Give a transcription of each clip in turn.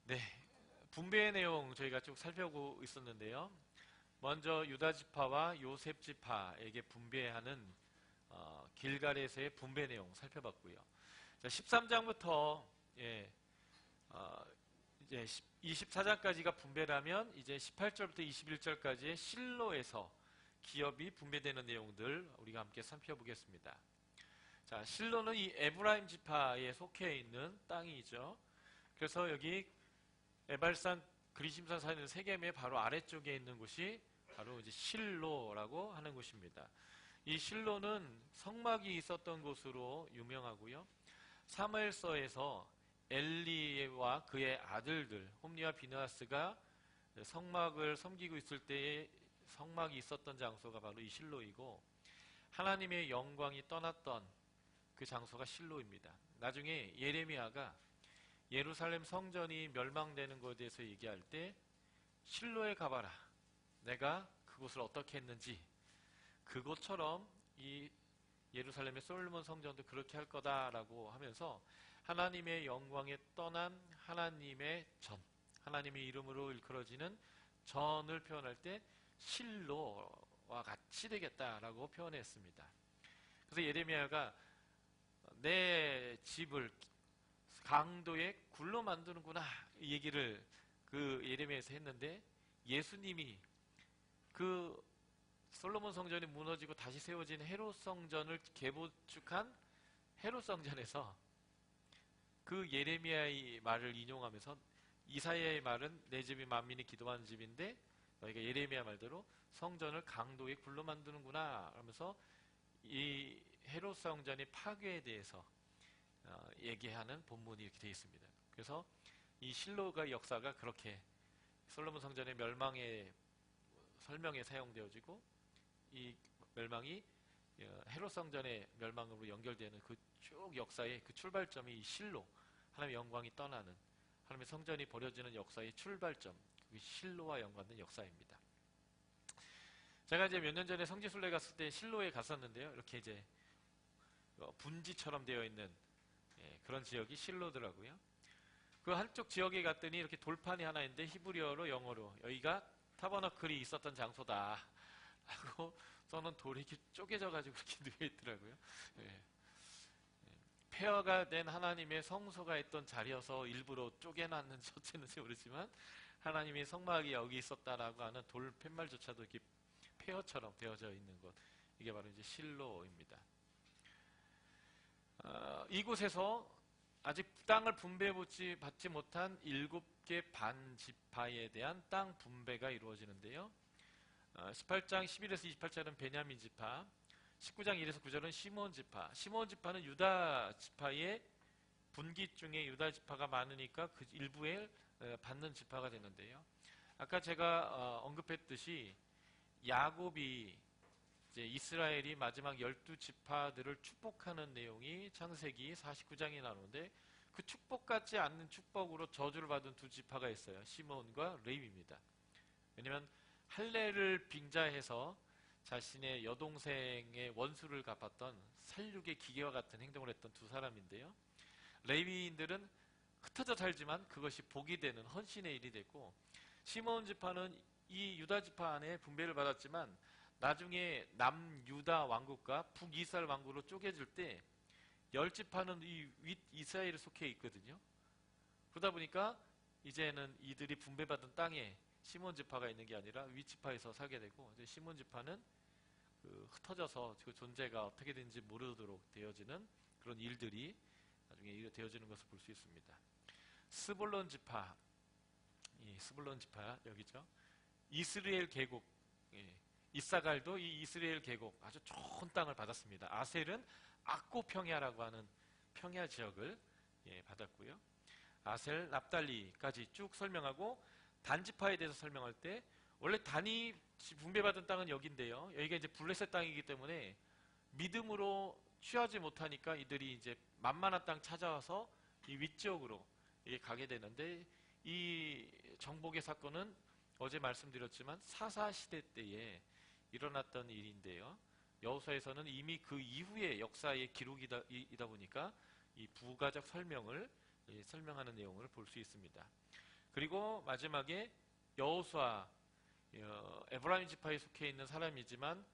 네, 분배의 내용 저희가 쭉 살펴보고 있었는데요. 먼저 유다 지파와 요셉 지파에게 분배하는 길갈에서의 분배 내용 살펴봤고요. 자, 13장부터 어, 이제 24장까지가 분배라면 이제 18절부터 21절까지의 실로에서 기업이 분배되는 내용들 우리가 함께 살펴보겠습니다. 자, 실로는 이 에브라임 지파에 속해 있는 땅이죠. 그래서 여기 에발산 그리심산 사는 세겜의 바로 아래쪽에 있는 곳이 바로 이제 실로라고 하는 곳입니다. 이 실로는 성막이 있었던 곳으로 유명하고요. 사무엘서에서 엘리와 그의 아들들 홈리와 비느하스가 성막을 섬기고 있을 때에 성막이 있었던 장소가 바로 이 실로이고, 하나님의 영광이 떠났던 그 장소가 실로입니다. 나중에 예레미야가 예루살렘 성전이 멸망되는 것에 대해서 얘기할 때 실로에 가봐라, 내가 그곳을 어떻게 했는지, 그곳처럼 이 예루살렘의 솔로몬 성전도 그렇게 할 거다라고 하면서 하나님의 영광에 떠난 하나님의 전, 하나님의 이름으로 일컬어지는 전을 표현할 때 실로와 같이 되겠다라고 표현했습니다. 그래서 예레미야가 내 집을 강도의 굴로 만드는구나 이 얘기를 그 예레미야에서 했는데, 예수님이 그 솔로몬 성전이 무너지고 다시 세워진 헤롯 성전을 재건축한 헤롯 성전에서 그 예레미야의 말을 인용하면서, 이사야의 말은 내 집이 만민이 기도하는 집인데 너희가 예레미야 말대로 성전을 강도의 굴로 만드는구나 하면서 이 헤롯 성전의 파괴에 대해서 얘기하는 본문이 이렇게 되어 있습니다. 그래서 이 실로가 역사가 그렇게 솔로몬 성전의 멸망의 설명에 사용되어지고, 이 멸망이 헤롯 성전의 멸망으로 연결되는 그 쭉 역사의 그 출발점이 이 실로, 하나님의 영광이 떠나는, 하나님의 성전이 버려지는 역사의 출발점, 그 실로와 연관된 역사입니다. 제가 이제 몇 년 전에 성지순례 갔을 때 실로에 갔었는데요. 이렇게 이제 분지처럼 되어 있는 그런 지역이 실로더라고요. 그 한쪽 지역에 갔더니 이렇게 돌판이 하나 있는데 히브리어로 영어로 여기가 타버너클이 있었던 장소다 라고 써놓은 돌이 이렇게 쪼개져가지고 이렇게 누워있더라고요. 폐허가 된 하나님의 성소가 있던 자리여서 일부러 쪼개놨는지 어쨌는지 모르지만 하나님의 성막이 여기 있었다라고 하는 돌 팻말조차도 이렇게 폐허처럼 되어져 있는 것, 이게 바로 이제 실로입니다. 이곳에서 아직 땅을 분배받지 못한 7개 반지파에 대한 땅 분배가 이루어지는데요. 18장 11에서 28절은 베냐민 지파, 19장 1에서 9절은 시몬 지파. 시몬 지파는 유다 지파의 분기 중에 유다 지파가 많으니까 그 일부에 받는 지파가 되는데요. 아까 제가 언급했듯이 야곱이 이제 이스라엘이 마지막 12지파들을 축복하는 내용이 창세기 49장에 나오는데, 그 축복같지 않는 축복으로 저주를 받은 두 지파가 있어요. 시몬과 레위입니다. 왜냐하면 할례를 빙자해서 자신의 여동생의 원수를 갚았던 살육의 기계와 같은 행동을 했던 두 사람인데요. 레위인들은 흩어져 살지만 그것이 복이 되는 헌신의 일이 됐고, 시몬 지파는 이 유다 지파 안에 분배를 받았지만 나중에 남유다 왕국과 북이스라엘 왕국으로 쪼개질 때 10지파는 이 윗 이스라엘에 속해 있거든요. 그러다 보니까 이제는 이들이 분배받은 땅에 시몬 지파가 있는 게 아니라 윗 지파에서 살게 되고, 이제 시몬 지파는 흩어져서 그 존재가 어떻게 되는지 모르도록 되어지는 그런 일들이 나중에 되어지는 것을 볼 수 있습니다. 스불론 지파, 스불론 지파 여기죠. 이스라엘 계곡, 이사갈도 이 이스라엘 계곡 아주 좋은 땅을 받았습니다. 아셀은 악고 평야라고 하는 평야 지역을 받았고요. 아셀, 납달리까지 쭉 설명하고, 단지파에 대해서 설명할 때 원래 단이 분배받은 땅은 여기인데요. 여기가 이제 블레셋 땅이기 때문에 믿음으로 취하지 못하니까 이들이 이제 만만한 땅 찾아와서 이 위쪽으로 가게 되는데, 이 정복의 사건은 어제 말씀드렸지만 사사시대 때에 일어났던 일인데요. 여호수아에서는 이미 그 이후의 역사의 기록이다 보니까 이 부가적 설명을 설명하는 내용을 볼 수 있습니다. 그리고 마지막에 여호수아, 에브라임 지파에 속해 있는 사람이지만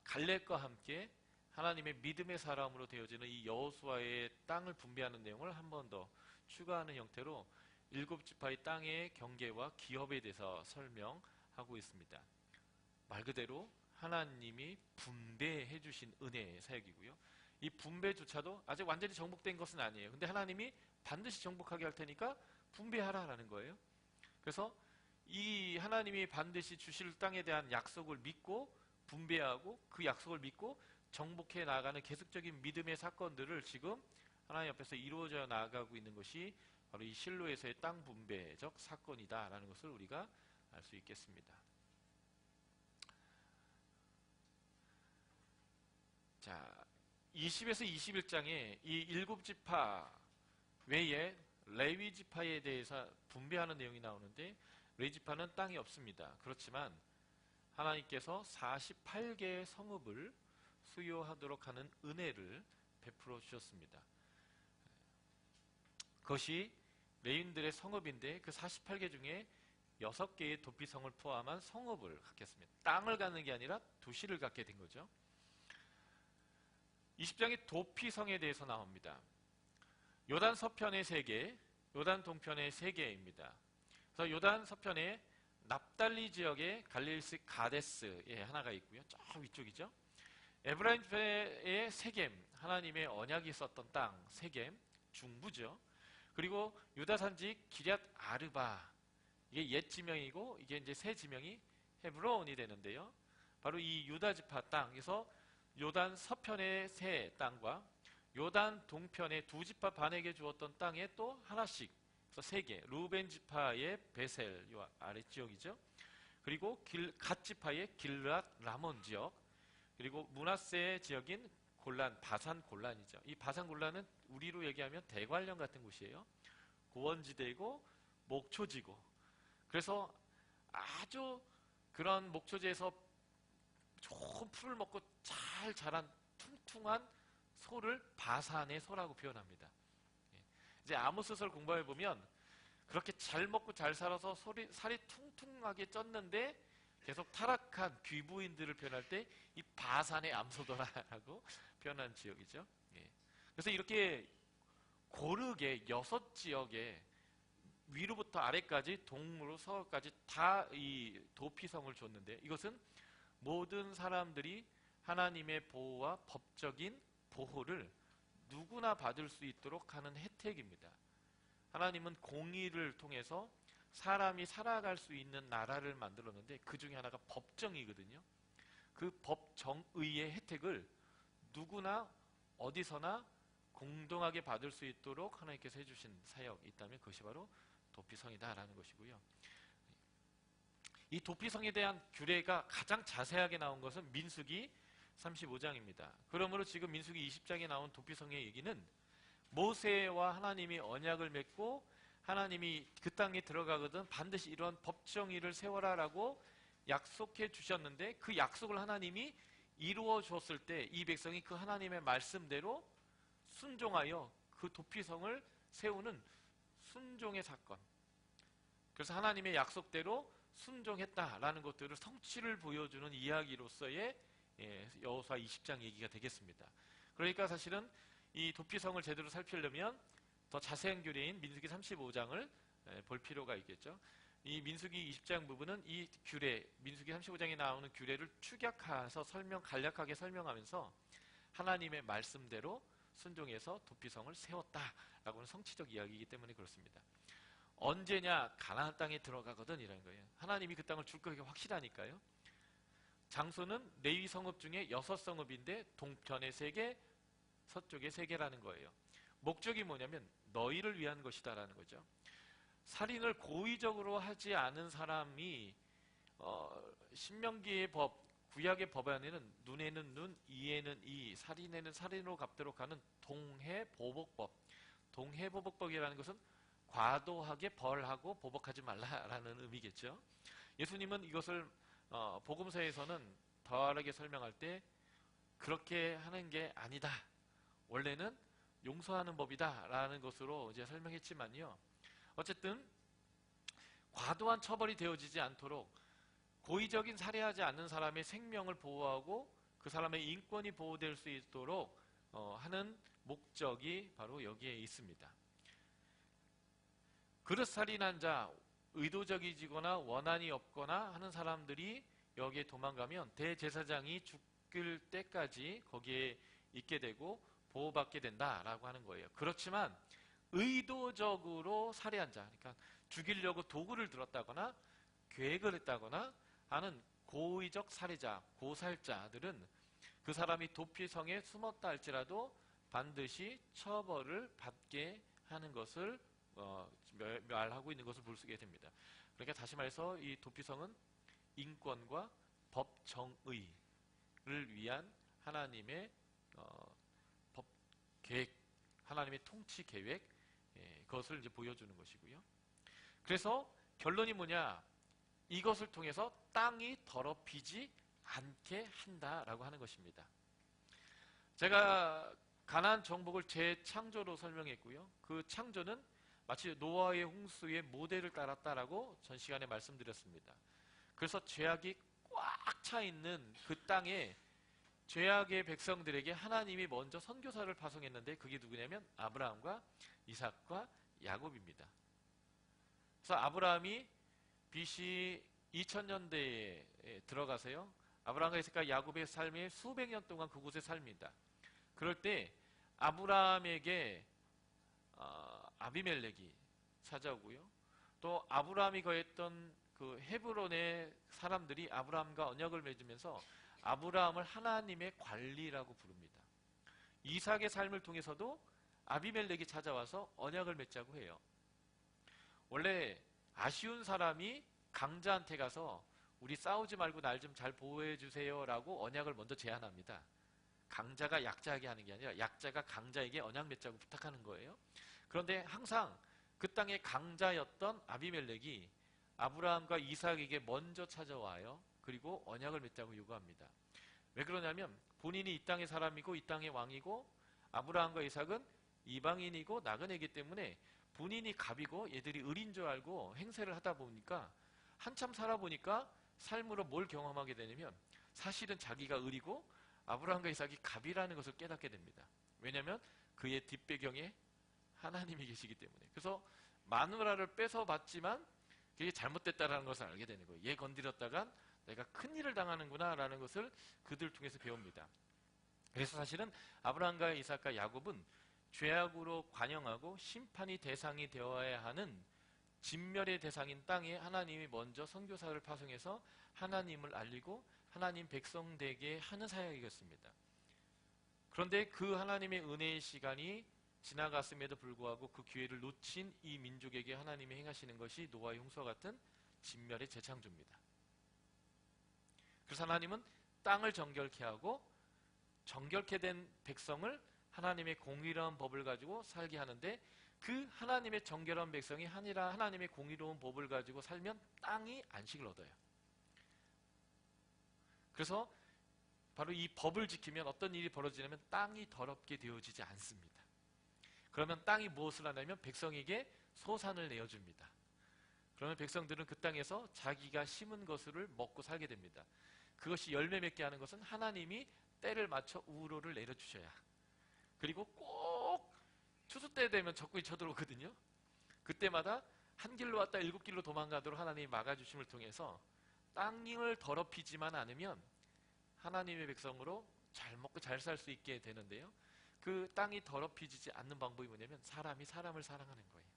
갈렙과 함께 하나님의 믿음의 사람으로 되어지는 이 여호수아의 땅을 분배하는 내용을 한 번 더 추가하는 형태로 7지파의 땅의 경계와 기업에 대해서 설명하고 있습니다. 말 그대로 하나님이 분배해 주신 은혜의 사역이고요. 이 분배조차도 아직 완전히 정복된 것은 아니에요. 근데 하나님이 반드시 정복하게 할 테니까 분배하라라는 거예요. 그래서 이 하나님이 반드시 주실 땅에 대한 약속을 믿고 분배하고 그 약속을 믿고 정복해 나가는 계속적인 믿음의 사건들을 지금 하나님 앞에서 이루어져 나가고 있는 것이 바로 이 실로에서의 땅 분배적 사건이다라는 것을 우리가 알 수 있겠습니다. 자, 20에서 21장에 이 7지파 외에 레위 지파에 대해서 분배하는 내용이 나오는데 레위 지파는 땅이 없습니다. 그렇지만 하나님께서 48개의 성읍을 수요하도록 하는 은혜를 베풀어 주셨습니다. 그것이 레위인들의 성읍인데 그 48개 중에 6개의 도피성을 포함한 성읍을 갖겠습니다. 땅을 갖는 게 아니라 도시를 갖게 된 거죠. 20장의 도피성에 대해서 나옵니다. 요단 서편의 3개, 요단 동편의 3개입니다. 그래서 요단 서편에 납달리 지역의 갈릴리 가데스에 하나가 있고요. 저 위쪽이죠. 에브라임 지파의 세겜, 하나님의 언약이 있었던 땅 세겜, 중부죠. 그리고 유다 산지 기럇 아르바, 이게 옛 지명이고 이게 이제 새 지명이 헤브론이 되는데요. 바로 이 유다 지파 땅에서 요단 서편의 새 땅과 요단 동편의 2지파 반에게 주었던 땅에 또 하나씩, 그래서 3개, 루벤 지파의 베셀, 요 아래지역이죠. 그리고 갓 지파의 길랏 라몬 지역, 그리고 므낫세 지역인 골란, 바산 골란이죠. 이 바산 골란은 우리로 얘기하면 대관령 같은 곳이에요. 고원지대이고 목초지고, 그래서 아주 그런 목초지에서 좋은 풀을 먹고 잘 자란 퉁퉁한 소를 바산의 소라고 표현합니다. 이제 아모스서를 공부해 보면 그렇게 잘 먹고 잘 살아서 살이 퉁퉁하게 쪘는데 계속 타락한 귀부인들을 표현할 때 이 바산의 암소더라라고 표현한 지역이죠. 그래서 이렇게 고르게 6지역에 위로부터 아래까지 동으로 서까지 다 이 도피성을 줬는데, 이것은 모든 사람들이 하나님의 보호와 법적인 보호를 누구나 받을 수 있도록 하는 혜택입니다. 하나님은 공의를 통해서 사람이 살아갈 수 있는 나라를 만들었는데 그 중에 하나가 법정이거든요. 그 법정의의 혜택을 누구나 어디서나 공정하게 받을 수 있도록 하나님께서 해주신 사역이 있다면 그것이 바로 도피성이다라는 것이고요. 이 도피성에 대한 규례가 가장 자세하게 나온 것은 민수기 35장입니다. 그러므로 지금 민수기 20장에 나온 도피성의 얘기는 모세와 하나님이 언약을 맺고 하나님이 그 땅에 들어가거든 반드시 이런 법정의를 세워라라고 약속해 주셨는데, 그 약속을 하나님이 이루어 주었을 때 이 백성이 그 하나님의 말씀대로 순종하여 그 도피성을 세우는 순종의 사건, 그래서 하나님의 약속대로 순종했다라는 것들을 성취를 보여주는 이야기로서의 여호수아 20장 얘기가 되겠습니다. 그러니까 사실은 이 도피성을 제대로 살피려면 더 자세한 규례인 민수기 35장을 볼 필요가 있겠죠. 이 민수기 20장 부분은 이 규례, 민수기 35장에 나오는 규례를 축약해서 간략하게 설명하면서 하나님의 말씀대로 순종해서 도피성을 세웠다라고는 성취적 이야기이기 때문에 그렇습니다. 언제냐? 가나안 땅에 들어가거든 이라는 거예요. 하나님이 그 땅을 줄 거기가 확실하니까요. 장소는 레위 성읍 중에 6성읍인데 동편에 3개, 서쪽에 3개라는 거예요. 목적이 뭐냐면 너희를 위한 것이다 라는 거죠. 살인을 고의적으로 하지 않은 사람이 신명기의 법, 구약의 법 안에는 눈에는 눈, 이에는 이, 살인에는 살인으로 갚도록 하는 동해보복법, 동해보복법이라는 것은 과도하게 벌하고 보복하지 말라라는 의미겠죠. 예수님은 이것을 복음서에서는 더하게 설명할 때 그렇게 하는 게 아니다, 원래는 용서하는 법이다 라는 것으로 이제 설명했지만요. 어쨌든 과도한 처벌이 되어지지 않도록 고의적인 살해하지 않는 사람의 생명을 보호하고 그 사람의 인권이 보호될 수 있도록 하는 목적이 바로 여기에 있습니다. 그릇살인한 자, 의도적이거나 원한이 없거나 하는 사람들이 여기에 도망가면 대제사장이 죽을 때까지 거기에 있게 되고 보호받게 된다라고 하는 거예요. 그렇지만 의도적으로 살해한 자, 그러니까 죽이려고 도구를 들었다거나 계획을 했다거나 하는 고의적 살해자, 고살자들은 그 사람이 도피성에 숨었다 할지라도 반드시 처벌을 받게 하는 것을 말하고 있는 것을 볼 수 있게 됩니다. 그러니까 다시 말해서 이 도피성은 인권과 법정의를 위한 하나님의 법 계획, 하나님의 통치 계획, 그것을 이제 보여주는 것이고요. 그래서 결론이 뭐냐? 이것을 통해서 땅이 더럽히지 않게 한다라고 하는 것입니다. 제가 가나안 정복을 재창조로 설명했고요. 그 창조는 마치 노아의 홍수의 모델을 따랐다라고 전 시간에 말씀드렸습니다. 그래서 죄악이 꽉 차 있는 그 땅에 죄악의 백성들에게 하나님이 먼저 선교사를 파송했는데 그게 누구냐면 아브라함과 이삭과 야곱입니다. 그래서 아브라함이 BC 2000년대에 들어가서요. 아브라함과 이삭과 야곱의 삶이 수백 년 동안 그곳에 삽니다. 그럴 때 아브라함에게 아비멜렉이 찾아오고요. 또 아브라함이 거했던 그 헤브론의 사람들이 아브라함과 언약을 맺으면서 아브라함을 하나님의 관리라고 부릅니다. 이삭의 삶을 통해서도 아비멜렉이 찾아와서 언약을 맺자고 해요. 원래 아쉬운 사람이 강자한테 가서 우리 싸우지 말고 날 좀 잘 보호해 주세요 라고 언약을 먼저 제안합니다. 강자가 약자에게 하는 게 아니라 약자가 강자에게 언약 맺자고 부탁하는 거예요. 그런데 항상 그 땅의 강자였던 아비멜렉이 아브라함과 이삭에게 먼저 찾아와요. 그리고 언약을 맺자고 요구합니다. 왜 그러냐면 본인이 이 땅의 사람이고 이 땅의 왕이고 아브라함과 이삭은 이방인이고 나그네이기 때문에 본인이 갑이고 얘들이 을인 줄 알고 행세를 하다 보니까 한참 살아보니까 삶으로 뭘 경험하게 되냐면 사실은 자기가 을이고 아브라함과 이삭이 갑이라는 것을 깨닫게 됩니다. 왜냐하면 그의 뒷배경에 하나님이 계시기 때문에. 그래서 마누라를 뺏어봤지만 그게 잘못됐다는 것을 알게 되는 거예요. 얘 건드렸다간 내가 큰일을 당하는구나 라는 것을 그들 통해서 배웁니다. 그래서 사실은 아브라함과 이삭과 야곱은 죄악으로 관영하고 심판이 대상이 되어야 하는 진멸의 대상인 땅에 하나님이 먼저 선교사를 파송해서 하나님을 알리고 하나님 백성 되게 하는 사역이었습니다. 그런데 그 하나님의 은혜의 시간이 지나갔음에도 불구하고 그 기회를 놓친 이 민족에게 하나님이 행하시는 것이 노아의 홍수와 같은 진멸의 재창조입니다. 그래서 하나님은 땅을 정결케 하고 정결케 된 백성을 하나님의 공의로운 법을 가지고 살게 하는데 그 하나님의 정결한 백성이 하나님의 공의로운 법을 가지고 살면 땅이 안식을 얻어요. 그래서 바로 이 법을 지키면 어떤 일이 벌어지냐면 땅이 더럽게 되어지지 않습니다. 그러면 땅이 무엇을 하냐면 백성에게 소산을 내어줍니다. 그러면 백성들은 그 땅에서 자기가 심은 것을 먹고 살게 됩니다. 그것이 열매 맺게 하는 것은 하나님이 때를 맞춰 우로를 내려주셔야. 그리고 꼭 추수 때 되면 적군이 쳐들어오거든요. 그때마다 한 길로 왔다 7길로 도망가도록 하나님이 막아주심을 통해서 땅을 더럽히지만 않으면 하나님의 백성으로 잘 먹고 잘 살 수 있게 되는데요. 그 땅이 더럽히지 않는 방법이 뭐냐면 사람이 사람을 사랑하는 거예요.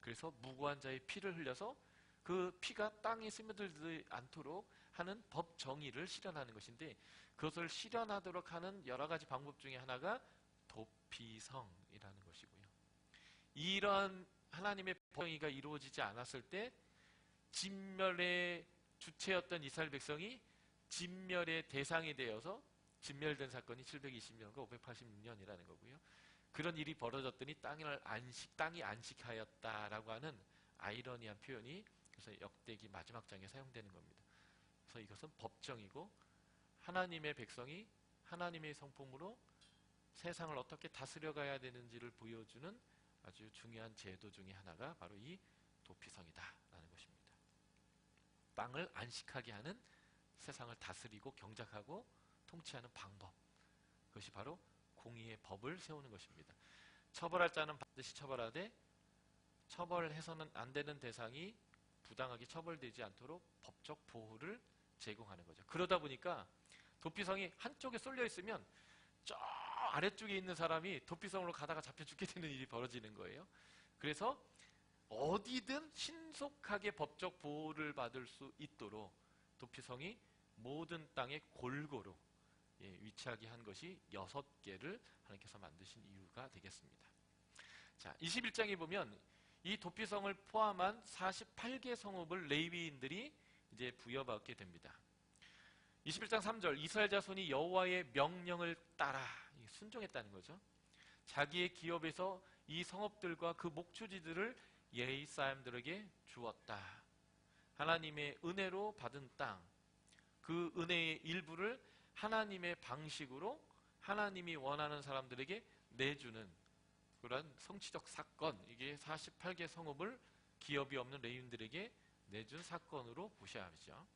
그래서 무고한 자의 피를 흘려서 그 피가 땅에 스며들지 않도록 하는 법 정의를 실현하는 것인데 그것을 실현하도록 하는 여러 가지 방법 중에 하나가 도피성이라는 것이고요. 이런 하나님의 법정의가 이루어지지 않았을 때 진멸의 주체였던 이스라엘 백성이 진멸의 대상이 되어서 진멸된 사건이 720년과 586년이라는 거고요. 그런 일이 벌어졌더니 땅이 안식하였다라고 하는 아이러니한 표현이 그래서 역대기 마지막 장에 사용되는 겁니다. 그래서 이것은 법정이고 하나님의 백성이 하나님의 성품으로 세상을 어떻게 다스려 가야 되는지를 보여주는 아주 중요한 제도 중에 하나가 바로 이 도피성이다라는 것입니다. 땅을 안식하게 하는, 세상을 다스리고 경작하고 통치하는 방법, 그것이 바로 공의의 법을 세우는 것입니다. 처벌할 자는 반드시 처벌하되 처벌해서는 안 되는 대상이 부당하게 처벌되지 않도록 법적 보호를 제공하는 거죠. 그러다 보니까 도피성이 한쪽에 쏠려 있으면 저 아래쪽에 있는 사람이 도피성으로 가다가 잡혀 죽게 되는 일이 벌어지는 거예요. 그래서 어디든 신속하게 법적 보호를 받을 수 있도록 도피성이 모든 땅에 골고루 위치하게 한 것이 6개를 하나님께서 만드신 이유가 되겠습니다. 자, 21장에 보면 이 도피성을 포함한 48개 성읍을 레위인들이 이제 부여받게 됩니다. 21장 3절, 이스라엘 자손이 여호와의 명령을 따라 순종했다는 거죠. 자기의 기업에서 이 성읍들과 그 목초지들을 예이 사람들에게 주었다. 하나님의 은혜로 받은 땅, 그 은혜의 일부를 하나님의 방식으로 하나님이 원하는 사람들에게 내주는 그런 성취적 사건, 이게 48개 성읍을 기업이 없는 레위인들에게 내준 사건으로 보셔야 하죠.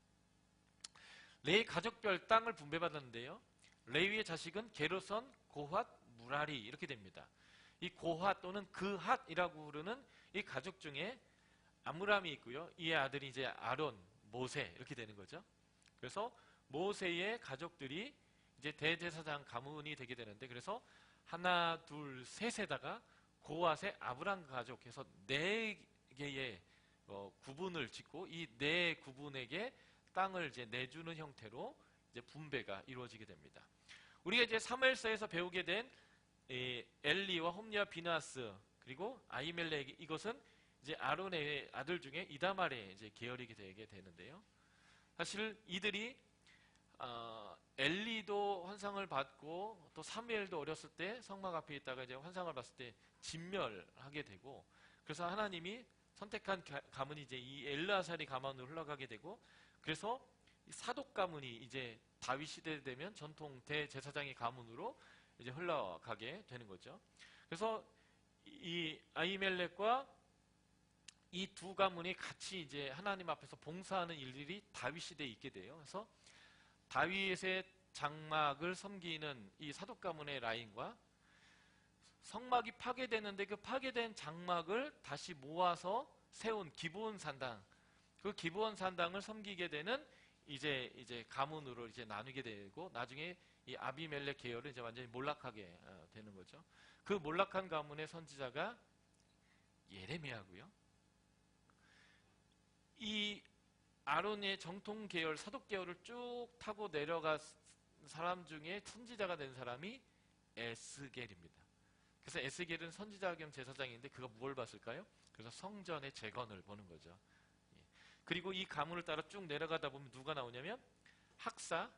레위 가족별 땅을 분배받았는데요. 레위의 자식은 게르손, 고핫, 무라리 이렇게 됩니다. 이 고핫 또는 그핫이라고 부르는 이 가족 중에 아므람이 있고요. 이 아들이 이제 아론, 모세 이렇게 되는 거죠. 그래서 모세의 가족들이 이제 대제사장 가문이 되게 되는데, 그래서 하나, 둘, 셋에다가 고핫의 아브람 가족 해서 4개의 구분을 짓고 이 4구분에게 땅을 이제 내주는 형태로 이제 분배가 이루어지게 됩니다. 우리가 이제 사무엘서에서 배우게 된 엘리와 홈리와 비나스 그리고 아히멜렉, 이것은 이제 아론의 아들 중에 이다말의 이제 계열이게 되게 되는데요. 사실 이들이 엘리도 환상을 받고 또 사무엘도 어렸을 때 성막 앞에 있다가 이제 환상을 봤을 때 진멸하게 되고, 그래서 하나님이 선택한 가문이 이제 이 엘르아살이 가문으로 흘러가게 되고, 그래서 사독 가문이 이제 다윗 시대 되면 전통 대제사장의 가문으로 이제 흘러가게 되는 거죠. 그래서 이 아히멜렉과 이 두 가문이 같이 이제 하나님 앞에서 봉사하는 일들이 다윗 시대에 있게 돼요. 그래서 다윗의 장막을 섬기는 이 사독 가문의 라인과 성막이 파괴되는데 그 파괴된 장막을 다시 모아서 세운 기브온 산당, 그 기브온 산당을 섬기게 되는 이제 가문으로 이제 나누게 되고, 나중에 이 아비멜렉 계열은 이제 완전히 몰락하게 되는 거죠. 그 몰락한 가문의 선지자가 예레미야고요. 이 아론의 정통 계열, 사독 계열을 쭉 타고 내려간 사람 중에 선지자가 된 사람이 에스겔입니다. 그래서 에스겔은 선지자 겸 제사장인데 그가 뭘 봤을까요? 그래서 성전의 재건을 보는 거죠. 그리고 이 가문을 따라 쭉 내려가다 보면 누가 나오냐면 학사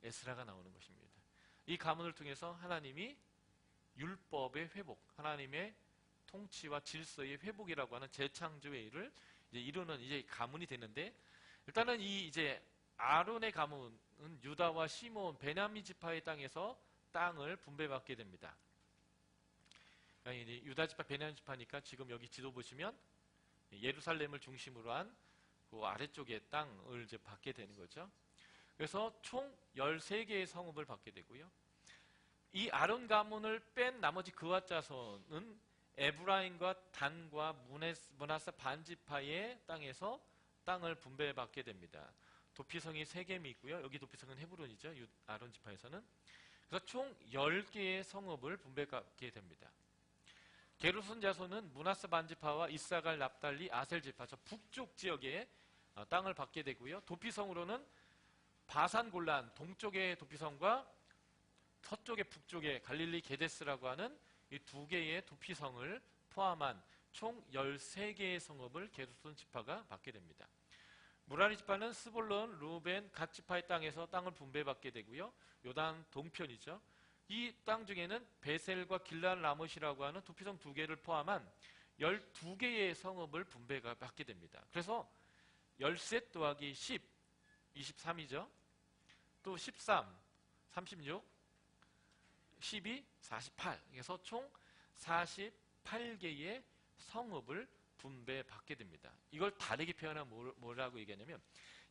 에스라가 나오는 것입니다. 이 가문을 통해서 하나님이 율법의 회복, 하나님의 통치와 질서의 회복이라고 하는 재창조의 일을 이제 이루는 이제 가문이 되는데, 일단은 이 이제 아론의 가문은 유다와 시몬, 베냐민 지파의 땅에서 땅을 분배받게 됩니다. 유다 지파, 베냐민 지파니까 지금 여기 지도 보시면 예루살렘을 중심으로 한 그 아래쪽에 땅을 이제 받게 되는 거죠. 그래서 총 13개의 성읍을 받게 되고요. 이 아론 가문을 뺀 나머지 그앗 자손은 에브라임과 단과 므낫세 반지파의 땅에서 땅을 분배받게 됩니다. 도피성이 3개 있고요. 여기 도피성은 헤브론이죠. 아론 지파에서는. 그래서 총 10개의 성읍을 분배받게 됩니다. 게르손 자손은 므낫세 반지파와 이사갈, 납달리, 아셀 지파, 저 북쪽 지역에 땅을 받게 되고요. 도피성으로는 바산 골란 동쪽의 도피성과 서쪽의 북쪽의 갈릴리 게데스라고 하는 이 2개의 도피성을 포함한 총 13개의 성읍을 게르손 지파가 받게 됩니다. 무라리 지파는 스볼론, 루벤, 갓 지파의 땅에서 땅을 분배받게 되고요. 요단 동편이죠. 이 땅 중에는 베셀과 길란 라못이라고 하는 도피성 2개를 포함한 12개의 성읍을 분배가 받게 됩니다. 그래서 13 더하기 10, 23이죠. 또 13, 36, 12, 48. 그래서 총 48개의 성읍을 분배받게 됩니다. 이걸 다르게 표현하면 뭐라고 얘기하냐면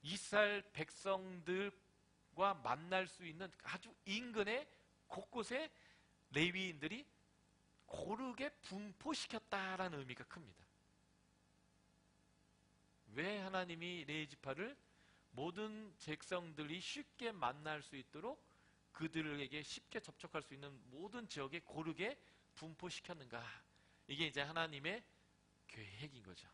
이스라엘 백성들과 만날 수 있는 아주 인근의 곳곳에 레위인들이 고르게 분포시켰다라는 의미가 큽니다. 왜 하나님이 레위 지파를 모든 백성들이 쉽게 만날 수 있도록 그들에게 쉽게 접촉할 수 있는 모든 지역에 고르게 분포시켰는가? 이게 이제 하나님의 계획인 거죠.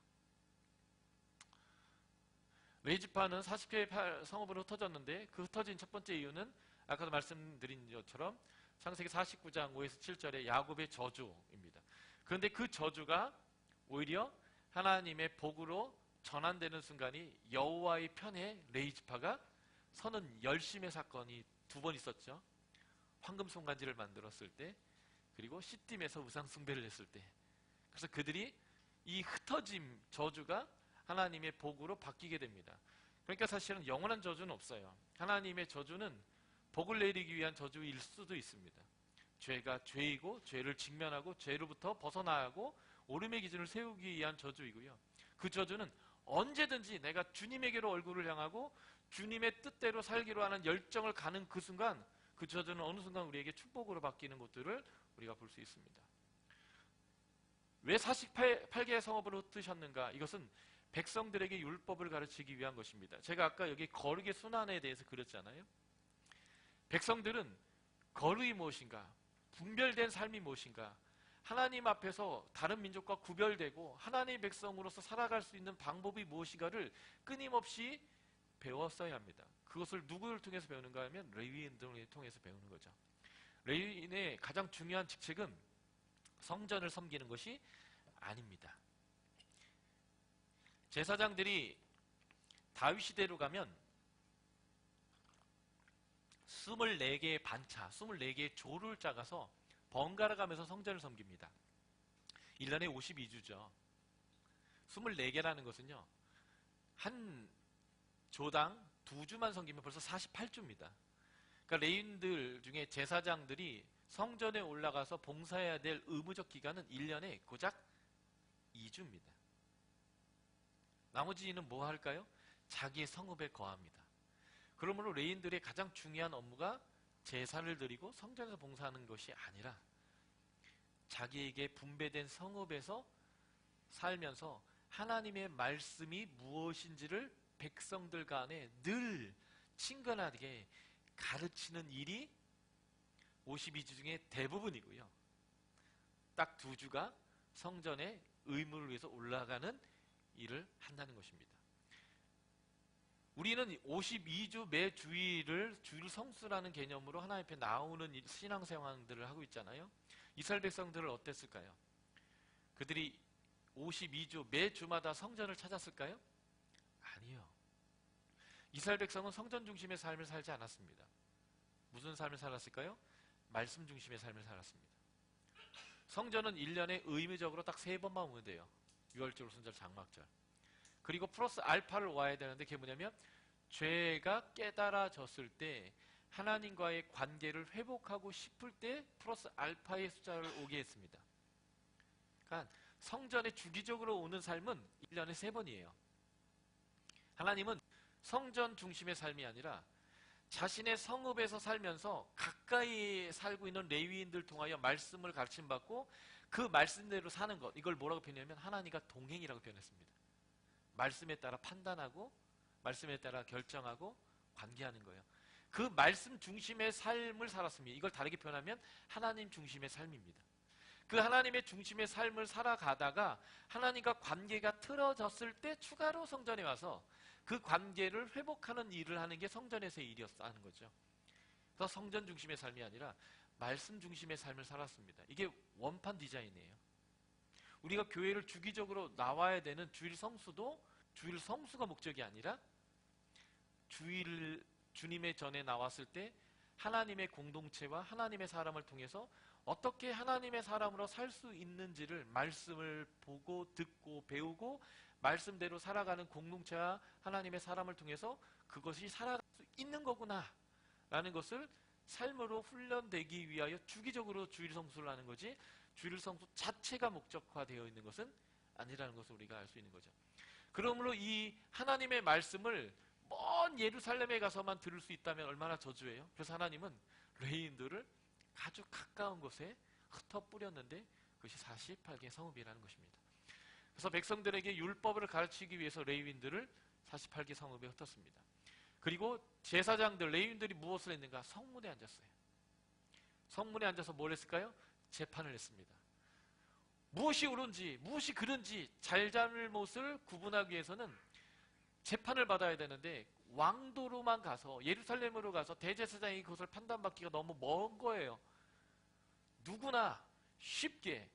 레위 지파는 40개의 성읍으로 흩어졌는데 그 흩어진 첫 번째 이유는 아까도 말씀드린 것처럼 창세기 49장 5에서 7절의 야곱의 저주입니다. 그런데 그 저주가 오히려 하나님의 복으로 전환되는 순간이 여호와의 편에 레위 지파가 서는 열심의 사건이 2번 있었죠. 황금 손간지를 만들었을 때, 그리고 시딤에서 우상 숭배를 했을 때. 그래서 그들이 이 흩어짐 저주가 하나님의 복으로 바뀌게 됩니다. 그러니까 사실은 영원한 저주는 없어요. 하나님의 저주는 복을 내리기 위한 저주일 수도 있습니다. 죄가 죄이고 죄를 직면하고 죄로부터 벗어나고 옳음의 기준을 세우기 위한 저주이고요. 그 저주는 언제든지 내가 주님에게로 얼굴을 향하고 주님의 뜻대로 살기로 하는 열정을 가는 그 순간, 그 저주는 어느 순간 우리에게 축복으로 바뀌는 것들을 우리가 볼 수 있습니다. 왜 48개의 성읍으로 흩으셨는가? 이것은 백성들에게 율법을 가르치기 위한 것입니다. 제가 아까 여기 거룩의 순환에 대해서 그렸잖아요. 백성들은 거룩이 무엇인가? 분별된 삶이 무엇인가? 하나님 앞에서 다른 민족과 구별되고 하나님의 백성으로서 살아갈 수 있는 방법이 무엇인가를 끊임없이 배웠어야 합니다. 그것을 누구를 통해서 배우는가 하면 레위인들을 통해서 배우는 거죠. 레위인의 가장 중요한 직책은 성전을 섬기는 것이 아닙니다. 제사장들이 다윗 시대로 가면 24개의 반차, 24개의 조를 짜가서 번갈아 가면서 성전을 섬깁니다. 1년에 52주죠. 24개라는 것은요, 한 조당 2주만 섬기면 벌써 48주입니다. 그러니까 레위인들 중에 제사장들이 성전에 올라가서 봉사해야 될 의무적 기간은 1년에 고작 2주입니다. 나머지는 뭐 할까요? 자기의 성읍에 거합니다. 그러므로 레위인들의 가장 중요한 업무가 제사를 드리고 성전에서 봉사하는 것이 아니라 자기에게 분배된 성읍에서 살면서 하나님의 말씀이 무엇인지를 백성들 간에 늘 친근하게 가르치는 일이 52주 중에 대부분이고요. 딱 2주가 성전의 의무를 위해서 올라가는 일을 한다는 것입니다. 우리는 52주 매 주일을 주일 성수라는 개념으로 하나님 앞에 나오는 신앙생활들을 하고 있잖아요. 이스라엘 백성들은 어땠을까요? 그들이 52주 매 주마다 성전을 찾았을까요? 아니요. 이스라엘 백성은 성전 중심의 삶을 살지 않았습니다. 무슨 삶을 살았을까요? 말씀 중심의 삶을 살았습니다. 성전은 1년에 의무적으로 딱 3번만 오면 돼요. 유월절, 오순절, 장막절. 그리고 플러스 알파를 와야 되는데 그게 뭐냐면 죄가 깨달아졌을 때 하나님과의 관계를 회복하고 싶을 때 플러스 알파의 숫자를 오게 했습니다. 그러니까 성전에 주기적으로 오는 삶은 1년에 3번이에요. 하나님은 성전 중심의 삶이 아니라 자신의 성읍에서 살면서 가까이 살고 있는 레위인들 통하여 말씀을 가르침받고 그 말씀대로 사는 것, 이걸 뭐라고 표현하냐면 하나님과 동행이라고 표현했습니다. 말씀에 따라 판단하고 말씀에 따라 결정하고 관계하는 거예요. 그 말씀 중심의 삶을 살았습니다. 이걸 다르게 표현하면 하나님 중심의 삶입니다. 그 하나님의 중심의 삶을 살아가다가 하나님과 관계가 틀어졌을 때 추가로 성전에 와서 그 관계를 회복하는 일을 하는 게 성전에서의 일이었다는 거죠. 그래서 성전 중심의 삶이 아니라 말씀 중심의 삶을 살았습니다. 이게 원판 디자인이에요. 우리가 교회를 주기적으로 나와야 되는 주일 성수도 주일 성수가 목적이 아니라 주님의 전에 나왔을 때 하나님의 공동체와 하나님의 사람을 통해서 어떻게 하나님의 사람으로 살 수 있는지를 말씀을 보고 듣고 배우고 말씀대로 살아가는 공동체와 하나님의 사람을 통해서 그것이 살아갈 수 있는 거구나 라는 것을 삶으로 훈련되기 위하여 주기적으로 주일 성수를 하는 거지 주일 성수 자체가 목적화되어 있는 것은 아니라는 것을 우리가 알 수 있는 거죠. 그러므로 이 하나님의 말씀을 먼 예루살렘에 가서만 들을 수 있다면 얼마나 저주예요. 그래서 하나님은 레위인들을 아주 가까운 곳에 흩어 뿌렸는데 그것이 48개 성읍이라는 것입니다. 그래서 백성들에게 율법을 가르치기 위해서 레위인들을 48개 성읍에 흩었습니다. 그리고 제사장들, 레위인들이 무엇을 했는가? 성문에 앉았어요. 성문에 앉아서 뭘 했을까요? 재판을 했습니다. 무엇이 옳은지, 무엇이 그른지 잘잘못을 구분하기 위해서는 재판을 받아야 되는데 왕도로만 가서, 예루살렘으로 가서 대제사장이 그것을 판단받기가 너무 먼 거예요. 누구나 쉽게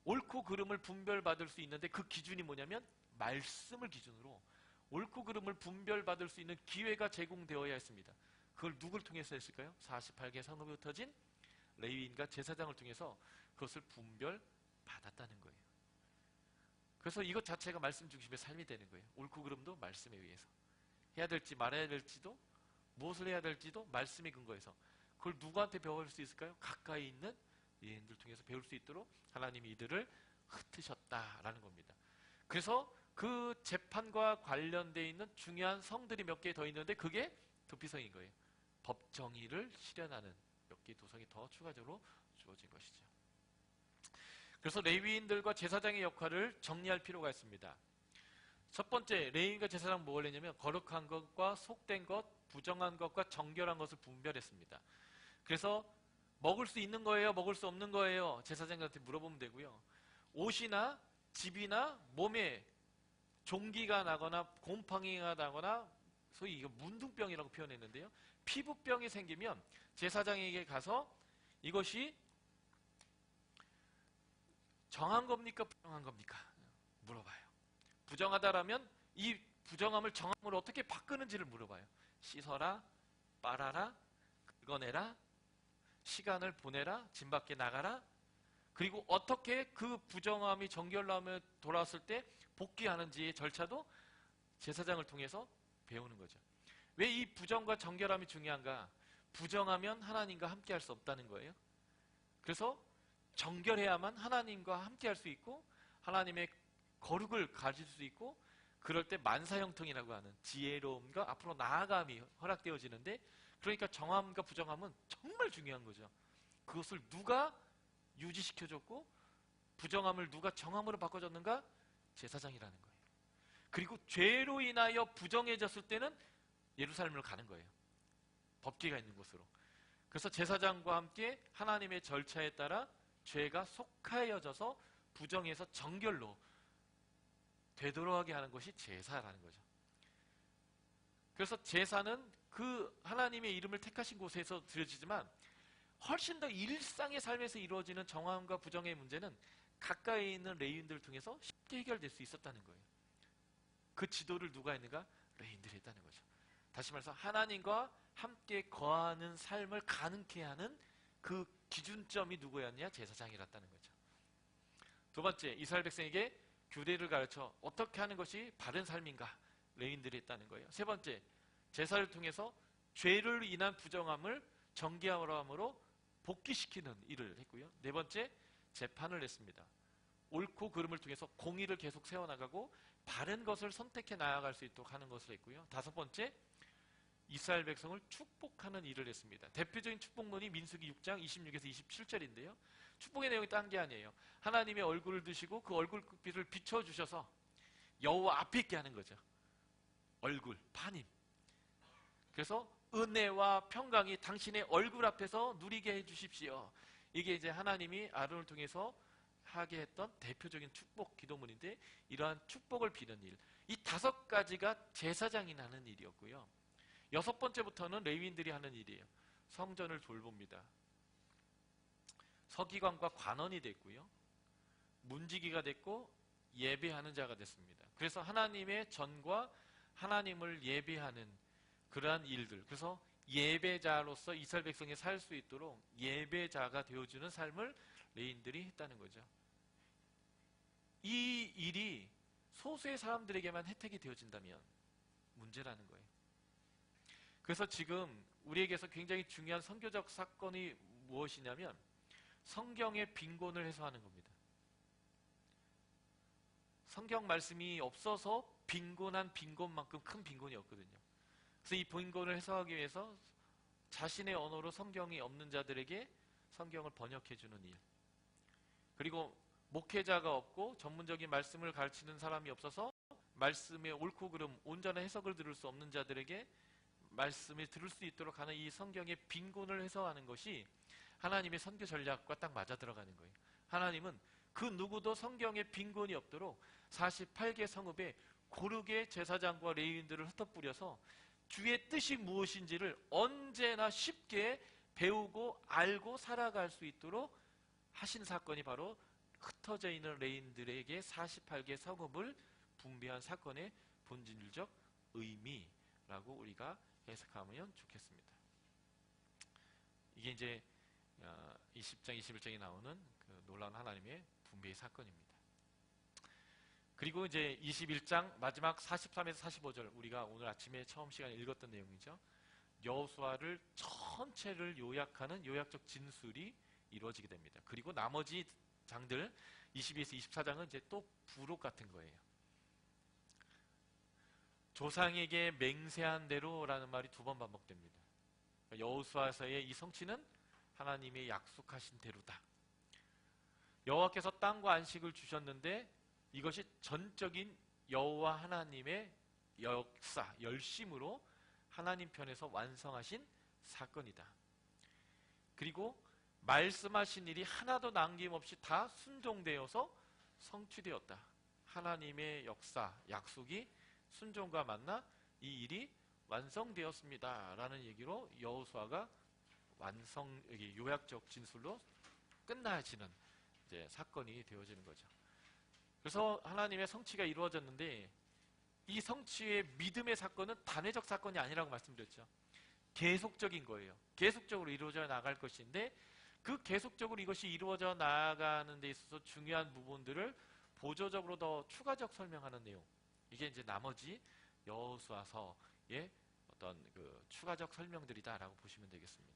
옳고 그름을 분별받을 수 있는데 그 기준이 뭐냐면 말씀을 기준으로 옳고 그름을 분별받을 수 있는 기회가 제공되어야 했습니다. 그걸 누굴 통해서 했을까요? 48개 성읍에 흩어진 레위인과 제사장을 통해서 그것을 분별받았다는 거예요. 그래서 이것 자체가 말씀 중심의 삶이 되는 거예요. 옳고 그름도 말씀에 의해서. 해야 될지 말아야 될지도, 무엇을 해야 될지도 말씀의 근거에서. 그걸 누구한테 배울 수 있을까요? 가까이 있는 예인들 통해서 배울 수 있도록 하나님이 이들을 흩으셨다라는 겁니다. 그래서 그 재판과 관련되어 있는 중요한 성들이 몇 개 더 있는데 그게 도피성인 거예요. 법정의를 실현하는 몇 개의 도성이 더 추가적으로 주어진 것이죠. 그래서 레위인들과 제사장의 역할을 정리할 필요가 있습니다. 첫 번째, 레위인과 제사장은 뭘 했냐면 거룩한 것과 속된 것, 부정한 것과 정결한 것을 분별했습니다. 그래서 먹을 수 있는 거예요? 먹을 수 없는 거예요? 제사장한테 물어보면 되고요. 옷이나 집이나 몸에 종기가 나거나 곰팡이가 나거나 소위 이거 문둥병이라고 표현했는데요. 피부병이 생기면 제사장에게 가서 이것이 정한 겁니까? 부정한 겁니까? 물어봐요. 부정하다라면 이 부정함을 정함으로 어떻게 바꾸는지를 물어봐요. 씻어라, 빨아라, 긁어내라, 시간을 보내라, 집 밖에 나가라. 그리고 어떻게 그 부정함이 정결함에 돌아왔을 때 복귀하는지의 절차도 제사장을 통해서 배우는 거죠. 왜 이 부정과 정결함이 중요한가? 부정하면 하나님과 함께 할 수 없다는 거예요. 그래서 정결해야만 하나님과 함께 할 수 있고 하나님의 거룩을 가질 수 있고 그럴 때 만사형통이라고 하는 지혜로움과 앞으로 나아감이 허락되어지는데 그러니까 정함과 부정함은 정말 중요한 거죠. 그것을 누가 유지시켜줬고 부정함을 누가 정함으로 바꿔줬는가? 제사장이라는 거예요. 그리고 죄로 인하여 부정해졌을 때는 예루살렘으로 가는 거예요. 법궤가 있는 곳으로. 그래서 제사장과 함께 하나님의 절차에 따라 죄가 속하여져서 부정해서 정결로 되돌아가게 하는 것이 제사라는 거죠. 그래서 제사는 그 하나님의 이름을 택하신 곳에서 드려지지만 훨씬 더 일상의 삶에서 이루어지는 정함과 부정의 문제는 가까이 있는 레위인들을 통해서 쉽게 해결될 수 있었다는 거예요. 그 지도를 누가 했는가? 레위인들이 했다는 거죠. 다시 말해서 하나님과 함께 거하는 삶을 가능케 하는 그 기준점이 누구였냐? 제사장이었다는 거죠. 두 번째, 이스라엘 백성에게 규례를 가르쳐 어떻게 하는 것이 바른 삶인가? 레위인들이 했다는 거예요. 세 번째, 제사를 통해서 죄를 인한 부정함을 정결함으로 복귀시키는 일을 했고요. 네 번째, 재판을 했습니다. 옳고 그름을 통해서 공의를 계속 세워나가고 바른 것을 선택해 나아갈 수 있도록 하는 것을 했고요. 다섯 번째, 이스라엘 백성을 축복하는 일을 했습니다. 대표적인 축복문이 민수기 6장 26에서 27절인데요. 축복의 내용이 딴 게 아니에요. 하나님의 얼굴을 드시고 그 얼굴빛을 비춰주셔서 여호와 앞에 있게 하는 거죠. 얼굴, 파님. 그래서 은혜와 평강이 당신의 얼굴 앞에서 누리게 해주십시오. 이게 이제 하나님이 아론을 통해서 하게 했던 대표적인 축복 기도문인데 이러한 축복을 비는 일. 이 다섯 가지가 제사장이 하는 일이었고요. 여섯 번째부터는 레위인들이 하는 일이에요. 성전을 돌봅니다. 서기관과 관원이 됐고요. 문지기가 됐고 예배하는 자가 됐습니다. 그래서 하나님의 전과 하나님을 예배하는 그러한 일들. 그래서 예배자로서 이스라엘 백성이 살 수 있도록 예배자가 되어주는 삶을 레위인들이 했다는 거죠. 이 일이 소수의 사람들에게만 혜택이 되어진다면 문제라는 거예요. 그래서 지금 우리에게서 굉장히 중요한 선교적 사건이 무엇이냐면 성경의 빈곤을 해소하는 겁니다. 성경 말씀이 없어서 빈곤한 빈곤만큼 큰 빈곤이었거든요. 그래서 이 빈곤을 해소하기 위해서 자신의 언어로 성경이 없는 자들에게 성경을 번역해주는 일, 그리고 목회자가 없고 전문적인 말씀을 가르치는 사람이 없어서 말씀의 옳고 그름, 온전한 해석을 들을 수 없는 자들에게 말씀을 들을 수 있도록 하는 이 성경의 빈곤을 해소하는 것이 하나님의 선교 전략과 딱 맞아 들어가는 거예요. 하나님은 그 누구도 성경에 빈곤이 없도록 48개 성읍에 고르게 제사장과 레위인들을 흩어뿌려서 주의 뜻이 무엇인지를 언제나 쉽게 배우고 알고 살아갈 수 있도록 하신 사건이 바로 흩어져 있는 레위인들에게 48개 성읍을 분배한 사건의 본질적 의미라고 우리가 해석하면 좋겠습니다. 이게 이제 20장, 21장에 나오는 그 놀라운 하나님의 분배의 사건입니다. 그리고 이제 21장 마지막 43에서 45절, 우리가 오늘 아침에 처음 시간에 읽었던 내용이죠. 여호수아를 전체를 요약하는 요약적 진술이 이루어지게 됩니다. 그리고 나머지 장들 22에서 24장은 이제 또 부록 같은 거예요. 조상에게 맹세한 대로라는 말이 두 번 반복됩니다. 여호수아서의 이 성취는 하나님의 약속하신 대로다. 여호와께서 땅과 안식을 주셨는데 이것이 전적인 여호와 하나님의 역사, 열심으로 하나님 편에서 완성하신 사건이다. 그리고 말씀하신 일이 하나도 남김없이 다 순종되어서 성취되었다. 하나님의 역사, 약속이 순종과 만나 이 일이 완성되었습니다 라는 얘기로 여호수아가 요약적 진술로 끝나지는 이제 사건이 되어지는 거죠. 그래서 하나님의 성취가 이루어졌는데 이 성취의 믿음의 사건은 단회적 사건이 아니라고 말씀드렸죠. 계속적인 거예요. 계속적으로 이루어져 나갈 것인데 그 계속적으로 이것이 이루어져 나가는 데 있어서 중요한 부분들을 보조적으로 더 추가적 설명하는 내용, 이게 이제 나머지 여호수아서의 어떤 그 추가적 설명들이다라고 보시면 되겠습니다.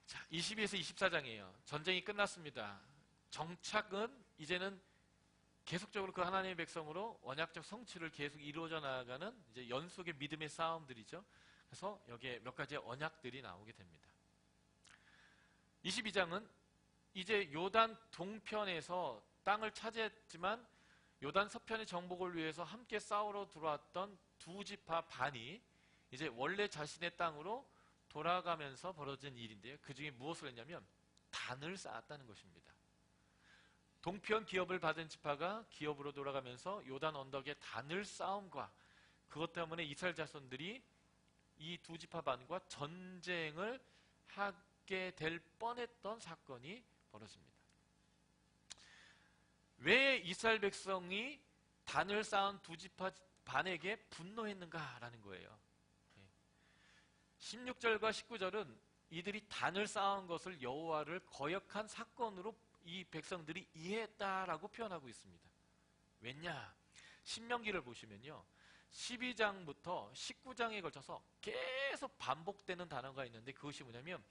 자, 22에서 24장이에요. 전쟁이 끝났습니다. 정착은 이제는 계속적으로 그 하나님의 백성으로 언약적 성취를 계속 이루어져 나가는 이제 연속의 믿음의 싸움들이죠. 그래서 여기에 몇 가지의 언약들이 나오게 됩니다. 22장은 이제 요단 동편에서 땅을 차지했지만 요단 서편의 정복을 위해서 함께 싸우러 들어왔던 두 지파 반이 이제 원래 자신의 땅으로 돌아가면서 벌어진 일인데요. 그 중에 무엇을 했냐면 단을 쌓았다는 것입니다. 동편 기업을 받은 지파가 기업으로 돌아가면서 요단 언덕에 단을 쌓음과 그것 때문에 이스라엘 자손들이 이 두 지파 반과 전쟁을 하게 될 뻔했던 사건이 벌어집니다. 왜 이스라엘 백성이 단을 쌓은 두 지파 반에게 분노했는가라는 거예요. 16절과 19절은 이들이 단을 쌓은 것을 여호와를 거역한 사건으로 이 백성들이 이해했다라고 표현하고 있습니다. 왜냐? 신명기를 보시면요, 12장부터 19장에 걸쳐서 계속 반복되는 단어가 있는데 그것이 뭐냐면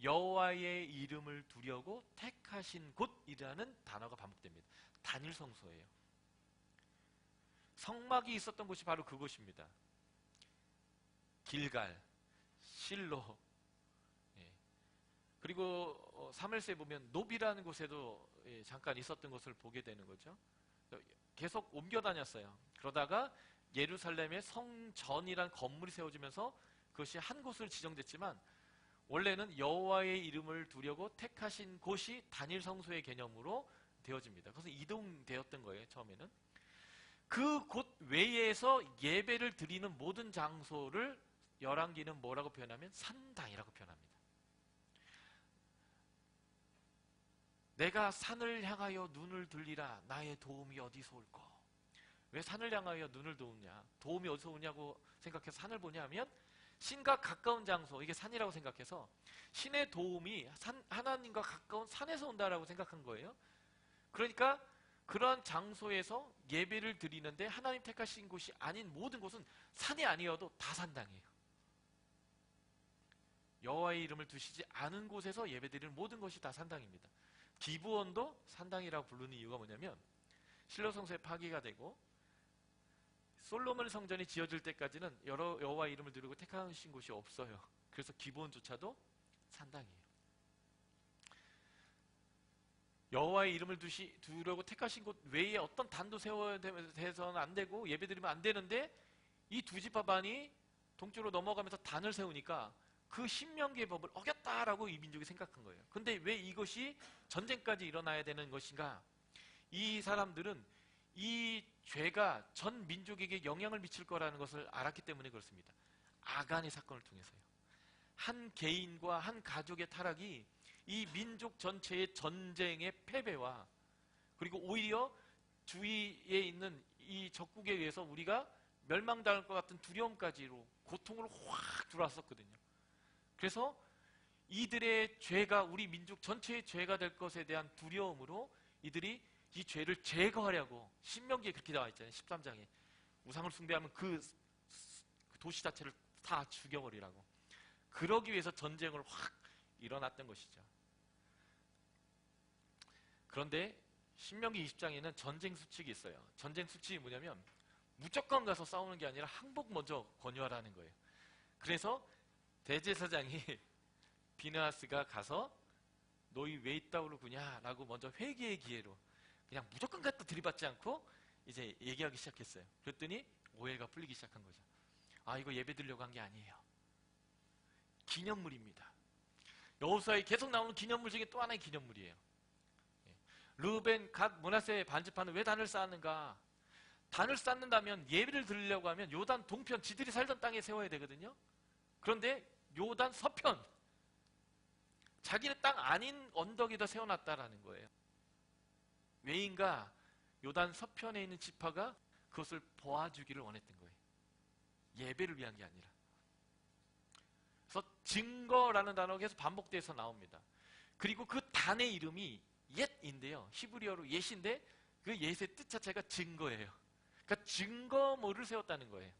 여호와의 이름을 두려고 택하신 곳이라는 단어가 반복됩니다. 단일 성소예요. 성막이 있었던 곳이 바로 그곳입니다. 길갈, 실로, 그리고 사무엘서에 보면 노비라는 곳에도 잠깐 있었던 것을 보게 되는 거죠. 계속 옮겨 다녔어요. 그러다가 예루살렘의 성전이란 건물이 세워지면서 그것이 한 곳으로 지정됐지만 원래는 여호와의 이름을 두려고 택하신 곳이 단일 성소의 개념으로 되어집니다. 그래서 이동되었던 거예요. 처음에는 그 곳 외에서 예배를 드리는 모든 장소를 열왕기는 뭐라고 표현하면 산당이라고 표현합니다. 내가 산을 향하여 눈을 들리라. 나의 도움이 어디서 올꼬? 왜 산을 향하여 눈을 도우냐? 도움이 어디서 오냐고 생각해서 산을 보냐 하면 신과 가까운 장소, 이게 산이라고 생각해서 신의 도움이 하나님과 가까운 산에서 온다라고 생각한 거예요. 그러니까 그런 장소에서 예배를 드리는데 하나님 택하신 곳이 아닌 모든 곳은 산이 아니어도 다 산당이에요. 여호와의 이름을 두시지 않은 곳에서 예배드리는 모든 것이 다 산당입니다. 기브온도 산당이라고 부르는 이유가 뭐냐면 실로 성소에 파괴가 되고 솔로몬 성전이 지어질 때까지는 여호와 이름을 두르고 택하신 곳이 없어요. 그래서 기브온조차도 산당이에요. 여호와의 이름을 두려고 택하신 곳 외에 어떤 단도 세워야 돼서는 안 되고 예배드리면 안 되는데 이 두 지파반이 동쪽으로 넘어가면서 단을 세우니까 그 신명기의 법을 어겼다라고 이 민족이 생각한 거예요. 근데 왜 이것이 전쟁까지 일어나야 되는 것인가? 이 사람들은 이 죄가 전 민족에게 영향을 미칠 거라는 것을 알았기 때문에 그렇습니다. 아간의 사건을 통해서요. 한 개인과 한 가족의 타락이 이 민족 전체의 전쟁의 패배와 그리고 오히려 주위에 있는 이 적국에 의해서 우리가 멸망당할 것 같은 두려움까지로 고통으로 확 들어왔었거든요. 그래서 이들의 죄가 우리 민족 전체의 죄가 될 것에 대한 두려움으로 이들이 이 죄를 제거하려고 신명기에 그렇게 나와 있잖아요. 13장에 우상을 숭배하면 그 도시 자체를 다 죽여버리라고. 그러기 위해서 전쟁을 확 일어났던 것이죠. 그런데 신명기 20장에는 전쟁 수칙이 있어요. 전쟁 수칙이 뭐냐면 무조건 가서 싸우는 게 아니라 항복 먼저 권유하라는 거예요. 그래서 대제사장이 비느하스가 가서 너희 왜 이따위로 구냐 라고 먼저 회개의 기회로 그냥 무조건 갖다 들이받지 않고 이제 얘기하기 시작했어요. 그랬더니 오해가 풀리기 시작한 거죠. 아, 이거 예배 드리려고 한 게 아니에요. 기념물입니다. 여호수아에 계속 나오는 기념물 중에 또 하나의 기념물이에요. 르우벤, 갓, 므낫세의 반지파는 왜 단을 쌓았는가? 단을 쌓는다면 예배를 드리려고 하면 요단 동편 지들이 살던 땅에 세워야 되거든요. 그런데 요단 서편 자기네 땅 아닌 언덕에다 세워놨다라는 거예요. 왜인가? 요단 서편에 있는 지파가 그것을 보아주기를 원했던 거예요. 예배를 위한 게 아니라. 그래서 증거라는 단어가 계속 반복돼서 나옵니다. 그리고 그 단의 이름이 옛인데요. 히브리어로 옛인데 그 옛의 뜻 자체가 증거예요. 그러니까 증거물을 세웠다는 거예요.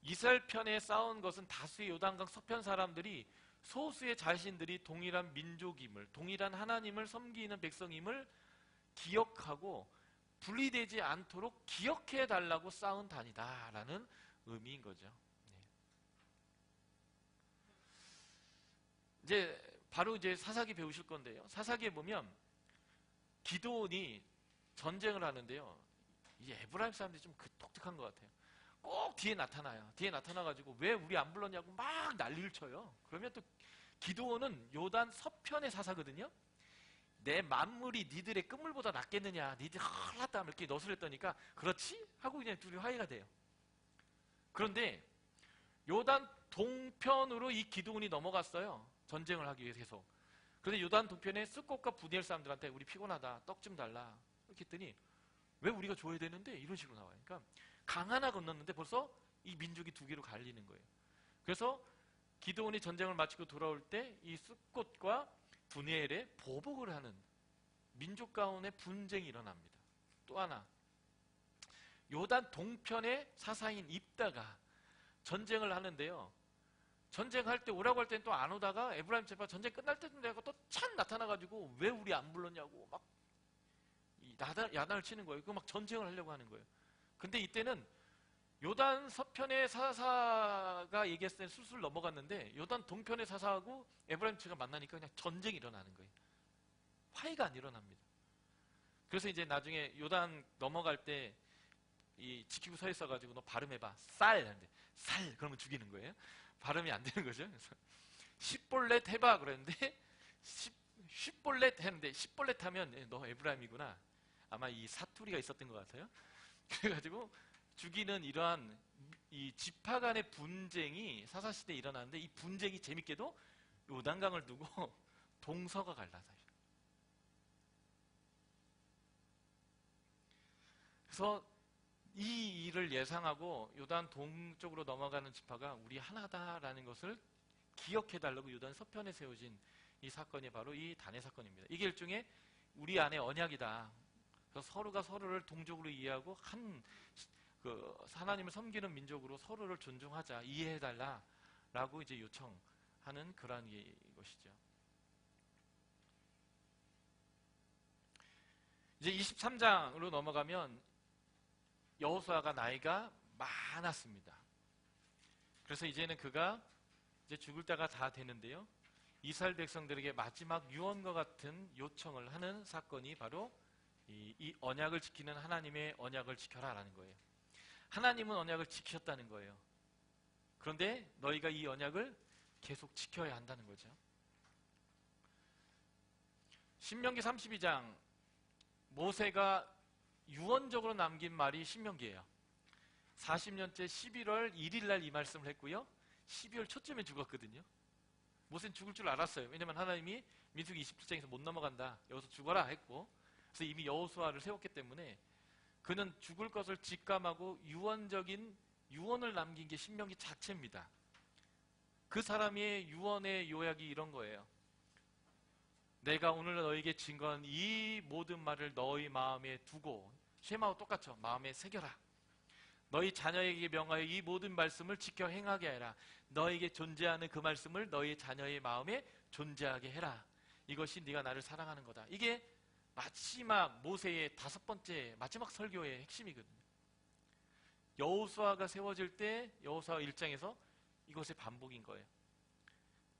이스라엘 편에 싸운 것은 다수의 요단강 서편 사람들이 소수의 자신들이 동일한 민족임을, 동일한 하나님을 섬기는 백성임을 기억하고 분리되지 않도록 기억해달라고 쌓은 단이다라는 의미인 거죠. 네. 이제 바로 이제 사사기 배우실 건데요. 사사기에 보면 기드온이 전쟁을 하는데요. 이 에브라임 사람들이 좀 독특한 것 같아요. 꼭 뒤에 나타나요. 뒤에 나타나가지고 왜 우리 안 불렀냐고 막 난리를 쳐요. 그러면 또 기드온은 요단 서편의 사사거든요. 내 만물이 니들의 끝물보다 낫겠느냐, 니들 흘렀다 이렇게 너스를 했더니까 그렇지? 하고 그냥 둘이 화해가 돼요. 그런데 요단 동편으로 이 기드온이 넘어갔어요. 전쟁을 하기 위해서 계속. 그런데 요단 동편에 스꽃과 부니엘 사람들한테 우리 피곤하다, 떡 좀 달라 이렇게 했더니 왜 우리가 줘야 되는데? 이런 식으로 나와요. 그러니까 강 하나 건넜는데 벌써 이 민족이 두 개로 갈리는 거예요. 그래서 기드온이 전쟁을 마치고 돌아올 때 이 스꽃과 분이엘에 보복을 하는 민족 가운데 분쟁이 일어납니다. 또 하나, 요단 동편의 사사인 입다가 전쟁을 하는데요. 전쟁할 때 오라고 할 때는 또 안 오다가 에브라임 제파 전쟁 끝날 때쯤 되고 또 찬 나타나가지고 왜 우리 안 불렀냐고 막 야단을 치는 거예요. 그 막 전쟁을 하려고 하는 거예요. 근데 이때는 요단 서편의 사사가 얘기했을 때 술술 넘어갔는데 요단 동편의 사사하고 에브라임체가 만나니까 그냥 전쟁이 일어나는 거예요. 화해가 안 일어납니다. 그래서 이제 나중에 요단 넘어갈 때 이 지키고 서 있어가지고 너 발음해봐. 쌀 하는데 살 그러면 죽이는 거예요. 발음이 안 되는 거죠. 그래서 십볼렛 해봐 그랬는데 십볼렛 했는데 십볼렛 하면 너 에브라임이구나. 아마 이 사투리가 있었던 것 같아요. 그래가지고 죽이는 이러한 이 지파 간의 분쟁이 사사시대에 일어나는데 이 분쟁이 재밌게도 요단강을 두고 동서가 갈라서요. 그래서 이 일을 예상하고 요단 동쪽으로 넘어가는 지파가 우리 하나다라는 것을 기억해달라고 요단 서편에 세워진 이 사건이 바로 이 단의 사건입니다. 이게 일종의 우리 안에 언약이다. 그래서 서로가 서로를 동족으로 이해하고 하나님을 섬기는 민족으로 서로를 존중하자, 이해해달라라고 이제 요청하는 그러한 것이죠. 이제 23장으로 넘어가면 여호수아가 나이가 많았습니다. 그래서 이제는 그가 이제 죽을 때가 다 되는데요. 이스라엘 백성들에게 마지막 유언과 같은 요청을 하는 사건이 바로 이 언약을 지키는 하나님의 언약을 지켜라라는 거예요. 하나님은 언약을 지키셨다는 거예요. 그런데 너희가 이 언약을 계속 지켜야 한다는 거죠. 신명기 32장 모세가 유언적으로 남긴 말이 신명기예요. 40년째 11월 1일 날 이 말씀을 했고요. 12월 초쯤에 죽었거든요. 모세는 죽을 줄 알았어요. 왜냐하면 하나님이 민수기 27장에서 못 넘어간다. 여기서 죽어라 했고, 그래서 이미 여호수아를 세웠기 때문에 그는 죽을 것을 직감하고 유언적인 유언을 남긴 게 신명기 자체입니다. 그 사람의 유언의 요약이 이런 거예요. 내가 오늘 너에게 증거한 이 모든 말을 너희 마음에 두고, 쉐마와 똑같죠. 마음에 새겨라. 너희 자녀에게 명하여 이 모든 말씀을 지켜 행하게 해라. 너에게 존재하는 그 말씀을 너희 자녀의 마음에 존재하게 해라. 이것이 네가 나를 사랑하는 거다. 이게 마지막 모세의 5번째 마지막 설교의 핵심이거든요. 여호수아가 세워질 때 여호수아 1장에서 이것의 반복인 거예요.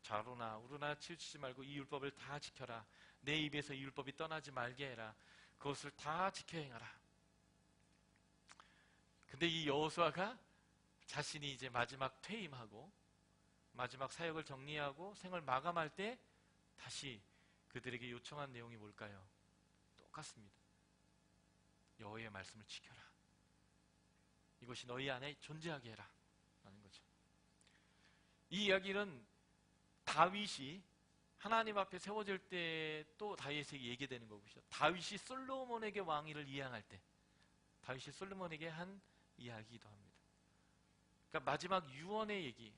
좌로나 우로나 치우치지 말고 이 율법을 다 지켜라. 내 입에서 이 율법이 떠나지 말게 해라. 그것을 다 지켜 행하라. 근데 이 여호수아가 자신이 이제 마지막 퇴임하고 마지막 사역을 정리하고 생을 마감할 때 다시 그들에게 요청한 내용이 뭘까요? 똑같습니다. 여호와의 말씀을 지켜라. 이것이 너희 안에 존재하게 해라 라는 거죠. 이 이야기는 다윗이 하나님 앞에 세워질 때 또 다윗에게 얘기되는 거고요. 다윗이 솔로몬에게 왕위를 이양할 때 다윗이 솔로몬에게 한 이야기이기도 합니다. 그러니까 마지막 유언의 얘기,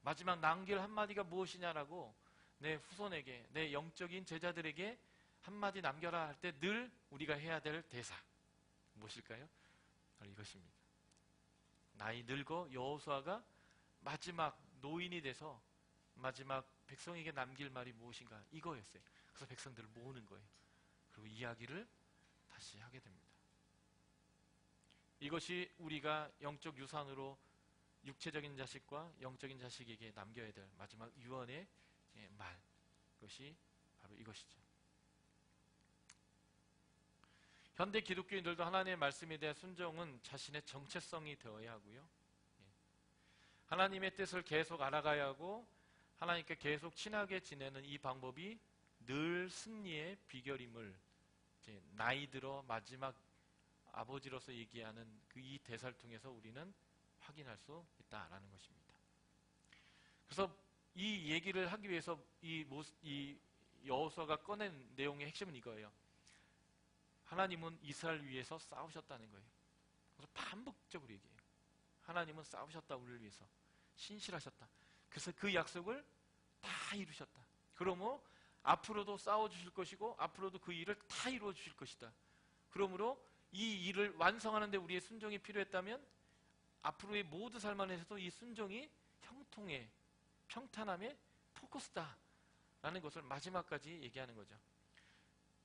마지막 남길 한마디가 무엇이냐라고 내 후손에게, 내 영적인 제자들에게 한마디 남겨라 할 때 늘 우리가 해야 될 대사 무엇일까요? 바로 이것입니다. 나이 늙어 여호수아가 마지막 노인이 돼서 마지막 백성에게 남길 말이 무엇인가, 이거였어요. 그래서 백성들을 모으는 거예요. 그리고 이야기를 다시 하게 됩니다. 이것이 우리가 영적 유산으로 육체적인 자식과 영적인 자식에게 남겨야 될 마지막 유언의 말, 그것이 바로 이것이죠. 현대 기독교인들도 하나님의 말씀에 대한 순종은 자신의 정체성이 되어야 하고요. 하나님의 뜻을 계속 알아가야 하고 하나님께 계속 친하게 지내는 이 방법이 늘 승리의 비결임을 나이 들어 마지막 아버지로서 얘기하는 그 이 대사를 통해서 우리는 확인할 수 있다라는 것입니다. 그래서 이 얘기를 하기 위해서 이 여호수아가 꺼낸 내용의 핵심은 이거예요. 하나님은 이스라엘 위해서 싸우셨다는 거예요. 그래서 반복적으로 얘기해요. 하나님은 싸우셨다, 우리를 위해서 신실하셨다. 그래서 그 약속을 다 이루셨다. 그러므로 앞으로도 싸워주실 것이고 앞으로도 그 일을 다 이루어 주실 것이다. 그러므로 이 일을 완성하는 데 우리의 순종이 필요했다면 앞으로의 모든 삶 안에서도 이 순종이 형통의, 평탄함의 포커스다 라는 것을 마지막까지 얘기하는 거죠.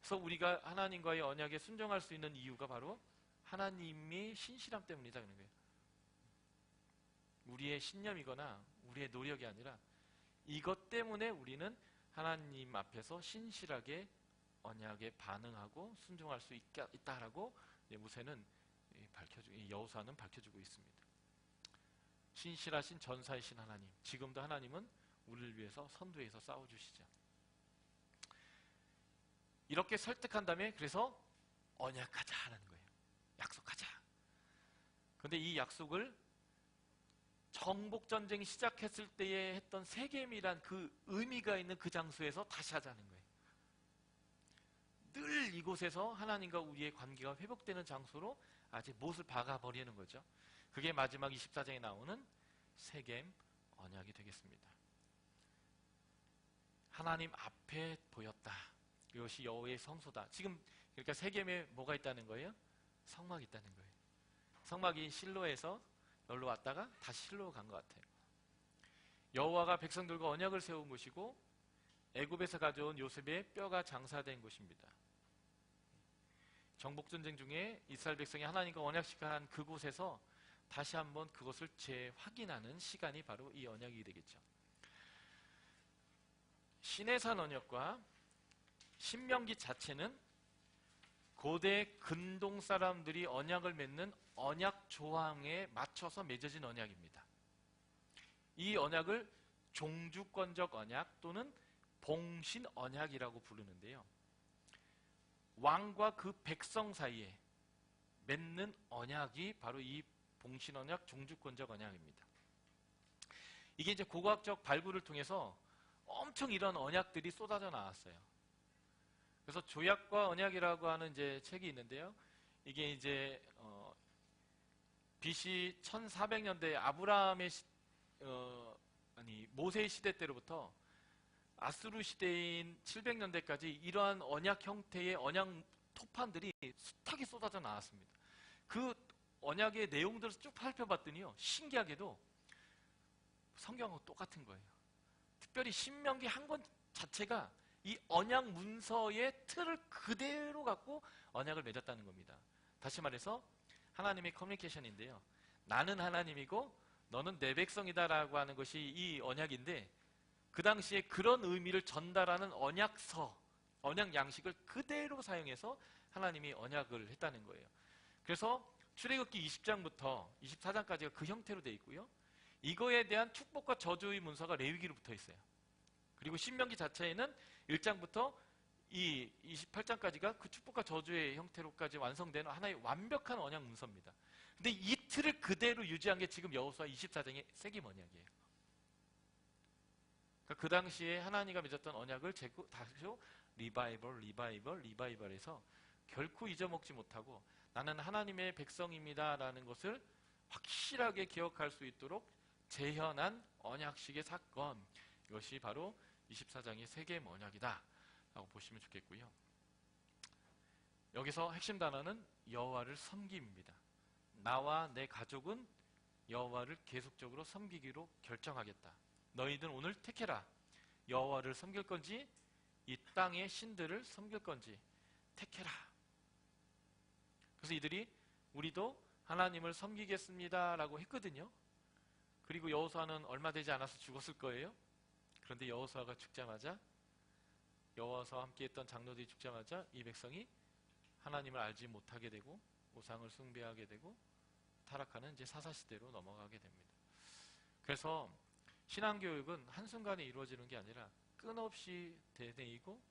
그래서 우리가 하나님과의 언약에 순종할 수 있는 이유가 바로 하나님의 신실함 때문이다는 거예요. 우리의 신념이거나 우리의 노력이 아니라 이것 때문에 우리는 하나님 앞에서 신실하게 언약에 반응하고 순종할 수 있다라고 모세는 여호수아는 밝혀주고 있습니다. 신실하신 전사이신 하나님, 지금도 하나님은 우리를 위해서 선두에서 싸워주시죠. 이렇게 설득한 다음에 그래서 언약하자라는 거예요. 약속하자. 그런데 이 약속을 정복전쟁이 시작했을 때에 했던 세겜이란 그 의미가 있는 그 장소에서 다시 하자는 거예요. 늘 이곳에서 하나님과 우리의 관계가 회복되는 장소로 아직 못을 박아버리는 거죠. 그게 마지막 24장에 나오는 세겜 언약이 되겠습니다. 하나님 앞에 보였다. 이것이 여호와의 성소다. 지금 그러니까 세겜에 뭐가 있다는 거예요? 성막이 있다는 거예요. 성막이 실로에서 여기로 왔다가 다시 실로로 간 것 같아요. 여호와가 백성들과 언약을 세운 곳이고 애굽에서 가져온 요셉의 뼈가 장사된 곳입니다. 정복전쟁 중에 이스라엘 백성이 하나님과 언약식한 그곳에서 다시 한번 그것을 재확인하는 시간이 바로 이 언약이 되겠죠. 시내산 언약과 신명기 자체는 고대 근동 사람들이 언약을 맺는 언약 조항에 맞춰서 맺어진 언약입니다. 이 언약을 종주권적 언약 또는 봉신 언약이라고 부르는데요. 왕과 그 백성 사이에 맺는 언약이 바로 이 봉신 언약, 종주권적 언약입니다. 이게 이제 고고학적 발굴을 통해서 엄청 이런 언약들이 쏟아져 나왔어요. 그래서 조약과 언약이라고 하는 이제 책이 있는데요. 이게 이제 BC 1400년대 아브라함의 모세의 시대 때로부터 아수르 시대인 700년대까지 이러한 언약 형태의 언약 토판들이 숱하게 쏟아져 나왔습니다. 그 언약의 내용들을 쭉 살펴봤더니요, 신기하게도 성경하고 똑같은 거예요. 특별히 신명기 한 권 자체가 이 언약 문서의 틀을 그대로 갖고 언약을 맺었다는 겁니다. 다시 말해서 하나님의 커뮤니케이션인데요. 나는 하나님이고 너는 내 백성이다 라고 하는 것이 이 언약인데, 그 당시에 그런 의미를 전달하는 언약서, 언약 양식을 그대로 사용해서 하나님이 언약을 했다는 거예요. 그래서 출애굽기 20장부터 24장까지가 그 형태로 되어 있고요. 이거에 대한 축복과 저주의 문서가 레위기로 붙어 있어요. 그리고 신명기 자체에는 1장부터 이 28장까지가 그 축복과 저주의 형태로까지 완성되는 하나의 완벽한 언약 문서입니다. 근데 이 틀을 그대로 유지한 게 지금 여호수아 24장의 세겜 언약이에요. 그러니까 그 당시에 하나님과 맺었던 언약을 다시 리바이벌에서 결코 잊어먹지 못하고 나는 하나님의 백성입니다 라는 것을 확실하게 기억할 수 있도록 재현한 언약식의 사건, 이것이 바로 24장의 세겜 언약이다 라고 보시면 좋겠고요. 여기서 핵심 단어는 여호와를 섬김입니다. 나와 내 가족은 여호와를 계속적으로 섬기기로 결정하겠다. 너희들 오늘 택해라. 여호와를 섬길 건지 이 땅의 신들을 섬길 건지 택해라. 그래서 이들이 우리도 하나님을 섬기겠습니다 라고 했거든요. 그리고 여호수아는 얼마 되지 않아서 죽었을 거예요. 그런데 여호수아가 죽자마자, 여호수아와 함께했던 장로들이 죽자마자 이 백성이 하나님을 알지 못하게 되고 우상을 숭배하게 되고 타락하는 이제 사사시대로 넘어가게 됩니다. 그래서 신앙교육은 한순간에 이루어지는 게 아니라 끊없이 되뇌이고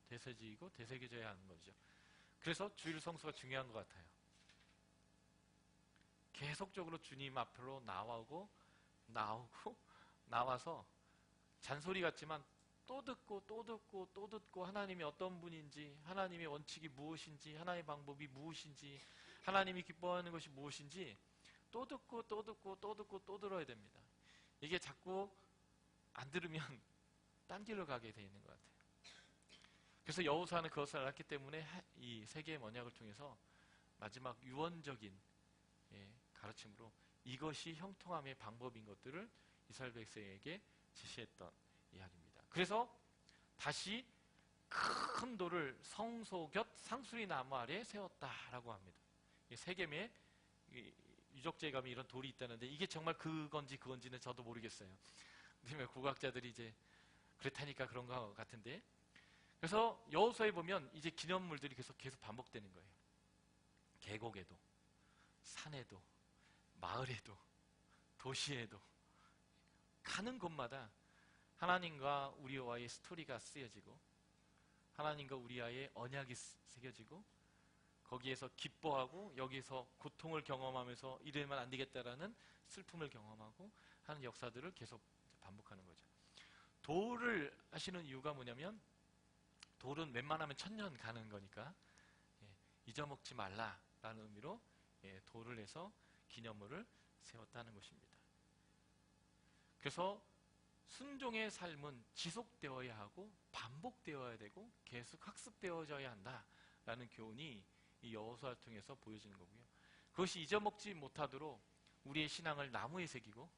되새지이고 되새겨져야 하는 거죠. 그래서 주일 성수가 중요한 것 같아요. 계속적으로 주님 앞으로 나와서 잔소리 같지만 또 듣고 하나님이 어떤 분인지, 하나님의 원칙이 무엇인지, 하나님의 방법이 무엇인지, 하나님이 기뻐하는 것이 무엇인지 또 듣고 또 들어야 됩니다. 이게 자꾸 안 들으면 딴 길로 가게 돼 있는 것 같아요. 그래서 여호수아는 그것을 알았기 때문에 이 세계의 언약을 통해서 마지막 유언적인 가르침으로 이것이 형통함의 방법인 것들을 이스라엘 백성에게 제시했던 이야기입니다. 그래서 다시 큰 돌을 성소 곁 상수리 나무 아래에 세웠다라고 합니다. 세겜에 유적지에 이런 돌이 있다는데 이게 정말 그건지는 저도 모르겠어요. 근데 국학자들이 이제 그렇다니까 그런 것 같은데, 그래서 여호수아에 보면 이제 기념물들이 계속 반복되는 거예요. 계곡에도, 산에도, 마을에도, 도시에도 가는 곳마다 하나님과 우리와의 스토리가 쓰여지고 하나님과 우리와의 언약이 새겨지고 거기에서 기뻐하고 여기서 고통을 경험하면서 이러면 안 되겠다라는 슬픔을 경험하고 하는 역사들을 계속 반복하는 거죠. 도를 하시는 이유가 뭐냐면 돌은 웬만하면 1000년 가는 거니까 잊어먹지 말라라는 의미로 돌을 해서 기념물을 세웠다는 것입니다. 그래서 순종의 삶은 지속되어야 하고 반복되어야 되고 계속 학습되어져야 한다라는 교훈이 이 여호수아를 통해서 보여지는 거고요. 그것이 잊어먹지 못하도록 우리의 신앙을 나무에 새기고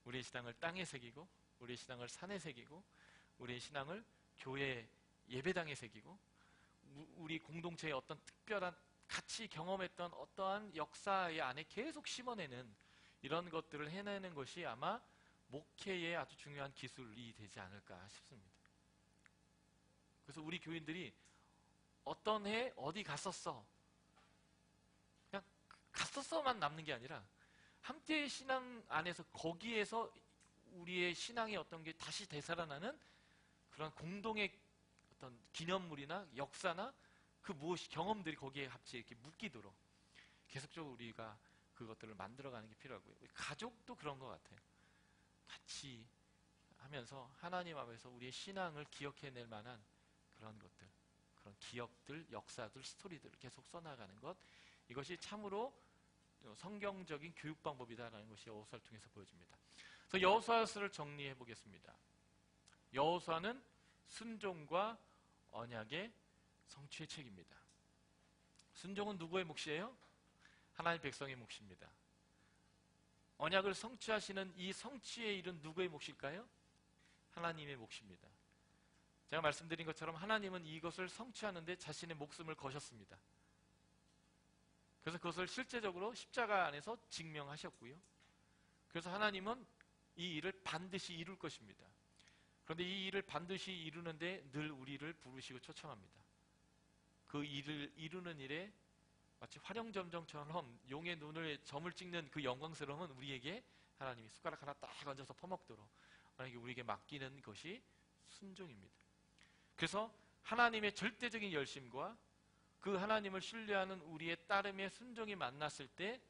우리의 신앙을 땅에 새기고 우리의 신앙을 산에 새기고 우리의 신앙을 교회 예배당에 새기고 우리 공동체의 어떤 특별한 같이 경험했던 어떠한 역사의 안에 계속 심어내는 이런 것들을 해내는 것이 아마 목회의 아주 중요한 기술이 되지 않을까 싶습니다. 그래서 우리 교인들이 어떤 해 어디 갔었어, 그냥 갔었어만 남는 게 아니라 함께의 신앙 안에서 거기에서 우리의 신앙의 어떤 게 다시 되살아나는 그런 공동의 어떤 기념물이나 역사나 그 무엇이 경험들이 거기에 같이 이렇게 묶이도록 계속적으로 우리가 그것들을 만들어가는 게 필요하고요. 가족도 그런 것 같아요. 같이 하면서 하나님 앞에서 우리의 신앙을 기억해낼 만한 그런 것들, 그런 기억들, 역사들, 스토리들을 계속 써나가는 것, 이것이 참으로 성경적인 교육 방법이다라는 것이 여호수아를 통해서 보여집니다. 그래서 여호수아서를 정리해 보겠습니다. 여호수아는 순종과 언약의 성취의 책입니다. 순종은 누구의 몫이에요? 하나님 백성의 몫입니다. 언약을 성취하시는 이 성취의 일은 누구의 몫일까요? 하나님의 몫입니다. 제가 말씀드린 것처럼 하나님은 이것을 성취하는데 자신의 목숨을 거셨습니다. 그래서 그것을 실제적으로 십자가 안에서 증명하셨고요. 그래서 하나님은 이 일을 반드시 이룰 것입니다. 그런데 이 일을 반드시 이루는데 늘 우리를 부르시고 초청합니다. 그 일을 이루는 일에 마치 화령점정처럼 용의 눈을 점을 찍는 그 영광스러움은 우리에게 하나님이 숟가락 하나 딱 얹어서 퍼먹도록 만약에 우리에게 맡기는 것이 순종입니다. 그래서 하나님의 절대적인 열심과 그 하나님을 신뢰하는 우리의 따름의 순종이 만났을 때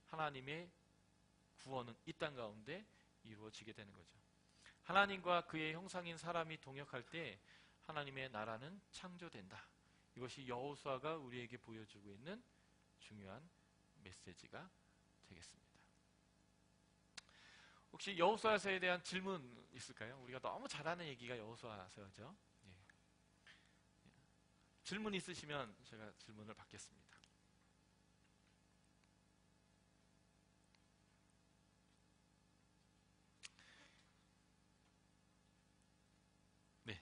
하나님의 구원은 이 땅 가운데 이루어지게 되는 거죠. 하나님과 그의 형상인 사람이 동역할 때 하나님의 나라는 창조된다. 이것이 여호수아가 우리에게 보여주고 있는 중요한 메시지가 되겠습니다. 혹시 여호수아서에 대한 질문 있을까요? 우리가 너무 잘 아는 얘기가 여호수아서죠. 예. 질문 있으시면 제가 질문을 받겠습니다. 네.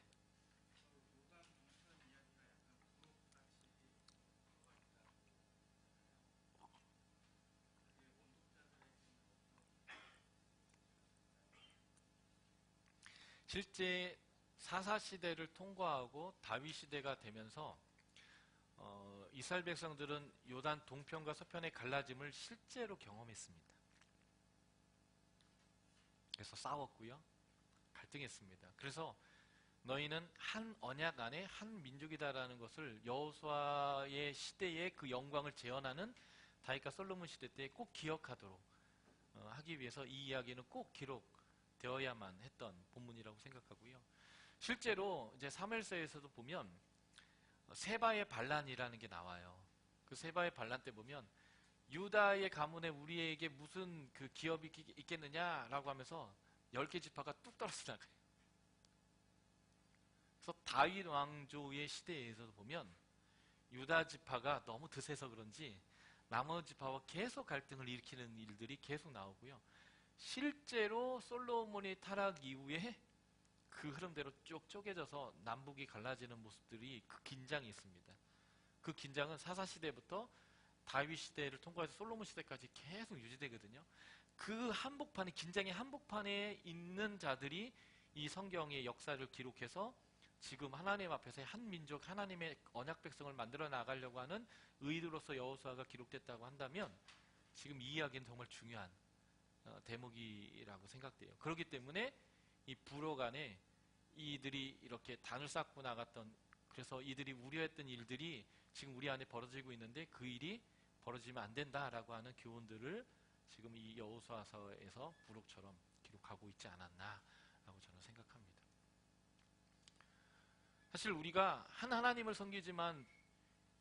실제 사사시대를 통과하고 다윗시대가 되면서 이스라엘 백성들은 요단 동편과 서편의 갈라짐을 실제로 경험했습니다. 그래서 싸웠고요. 갈등했습니다. 그래서 너희는 한 언약 안에 한 민족이다라는 것을 여호수아의 시대의 그 영광을 재현하는 다윗과 솔로몬 시대 때 꼭 기억하도록 하기 위해서 이 이야기는 꼭 기록되어야만 했던 본문이라고 생각하고요. 실제로 이제 사무엘서에서도 보면 세바의 반란이라는 게 나와요. 그 세바의 반란 때 보면 유다의 가문에 우리에게 무슨 그 기업이 있겠느냐라고 하면서 10개 지파가 뚝 떨어져 나가요. 그래서 다윗 왕조의 시대에서도 보면 유다 지파가 너무 드세서 그런지 나머지 지파와 계속 갈등을 일으키는 일들이 계속 나오고요. 실제로 솔로몬의 타락 이후에 그 흐름대로 쭉 쪼개져서 남북이 갈라지는 모습들이 그 긴장이 있습니다. 그 긴장은 사사시대부터 다윗 시대를 통과해서 솔로몬 시대까지 계속 유지되거든요. 그 한복판에, 긴장의 한복판에 있는 자들이 이 성경의 역사를 기록해서 지금 하나님 앞에서 한 민족, 하나님의 언약 백성을 만들어 나가려고 하는 의도로서 여호수아가 기록됐다고 한다면 지금 이 이야기는 정말 중요한 대목이라고 생각돼요. 그렇기 때문에 이 부로 간에 이들이 이렇게 단을 쌓고 나갔던, 그래서 이들이 우려했던 일들이 지금 우리 안에 벌어지고 있는데 그 일이 벌어지면 안 된다라고 하는 교훈들을 지금 이 여호수아서에서 부록처럼 기록하고 있지 않았나라고 저는 생각합니다. 사실 우리가 한 하나님을 섬기지만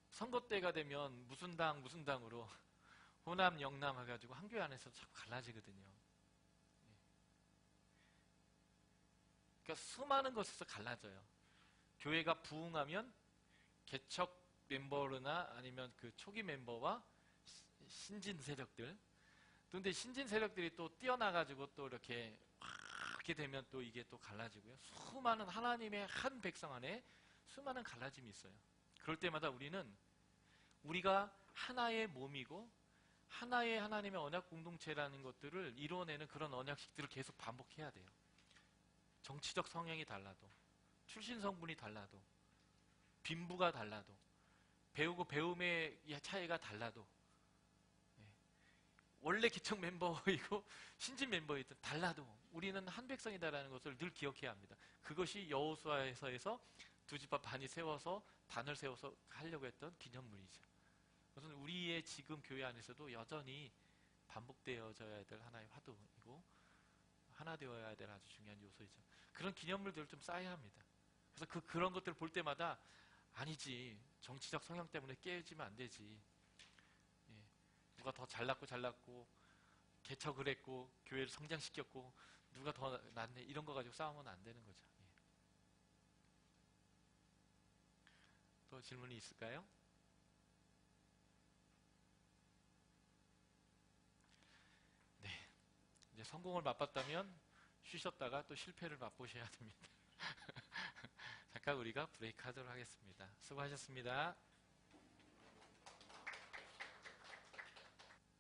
선거 때가 되면 무슨 당으로 호남 영남 해가지고 한 교회 안에서 자꾸 갈라지거든요. 그러니까 수많은 것에서 갈라져요. 교회가 부흥하면 개척 멤버나 아니면 그 초기 멤버와 신진 세력들, 그런데 신진 세력들이 또 뛰어나가지고 또 이렇게 되면 또 이게 또 갈라지고요. 수많은 하나님의 한 백성 안에 수많은 갈라짐이 있어요. 그럴 때마다 우리가 하나의 몸이고 하나의 하나님의 언약 공동체라는 것들을 이루어내는 그런 언약식들을 계속 반복해야 돼요. 정치적 성향이 달라도, 출신 성분이 달라도, 빈부가 달라도, 배우고 배움의 차이가 달라도, 원래 기청 멤버이고 신진 멤버이든 달라도 우리는 한 백성이다라는 것을 늘 기억해야 합니다. 그것이 여호수아에서 두 지파 반이 세워서 단을 세워서 하려고 했던 기념물이죠. 그것은 우리의 지금 교회 안에서도 여전히 반복되어져야 될 하나의 화두이고 하나 되어야 될 아주 중요한 요소이죠. 그런 기념물들을 좀 쌓아야 합니다. 그래서 그런 것들을 볼 때마다 아니지, 정치적 성향 때문에 깨지면 안 되지. 예, 누가 더 잘났고 개척을 했고 교회를 성장시켰고 누가 더 낫네 이런 거 가지고 싸우면 안 되는 거죠. 예. 또 질문이 있을까요? 네, 이제 성공을 맛봤다면 쉬셨다가 또 실패를 맛보셔야 됩니다. 잠깐 우리가 브레이크 하도록 하겠습니다. 수고하셨습니다.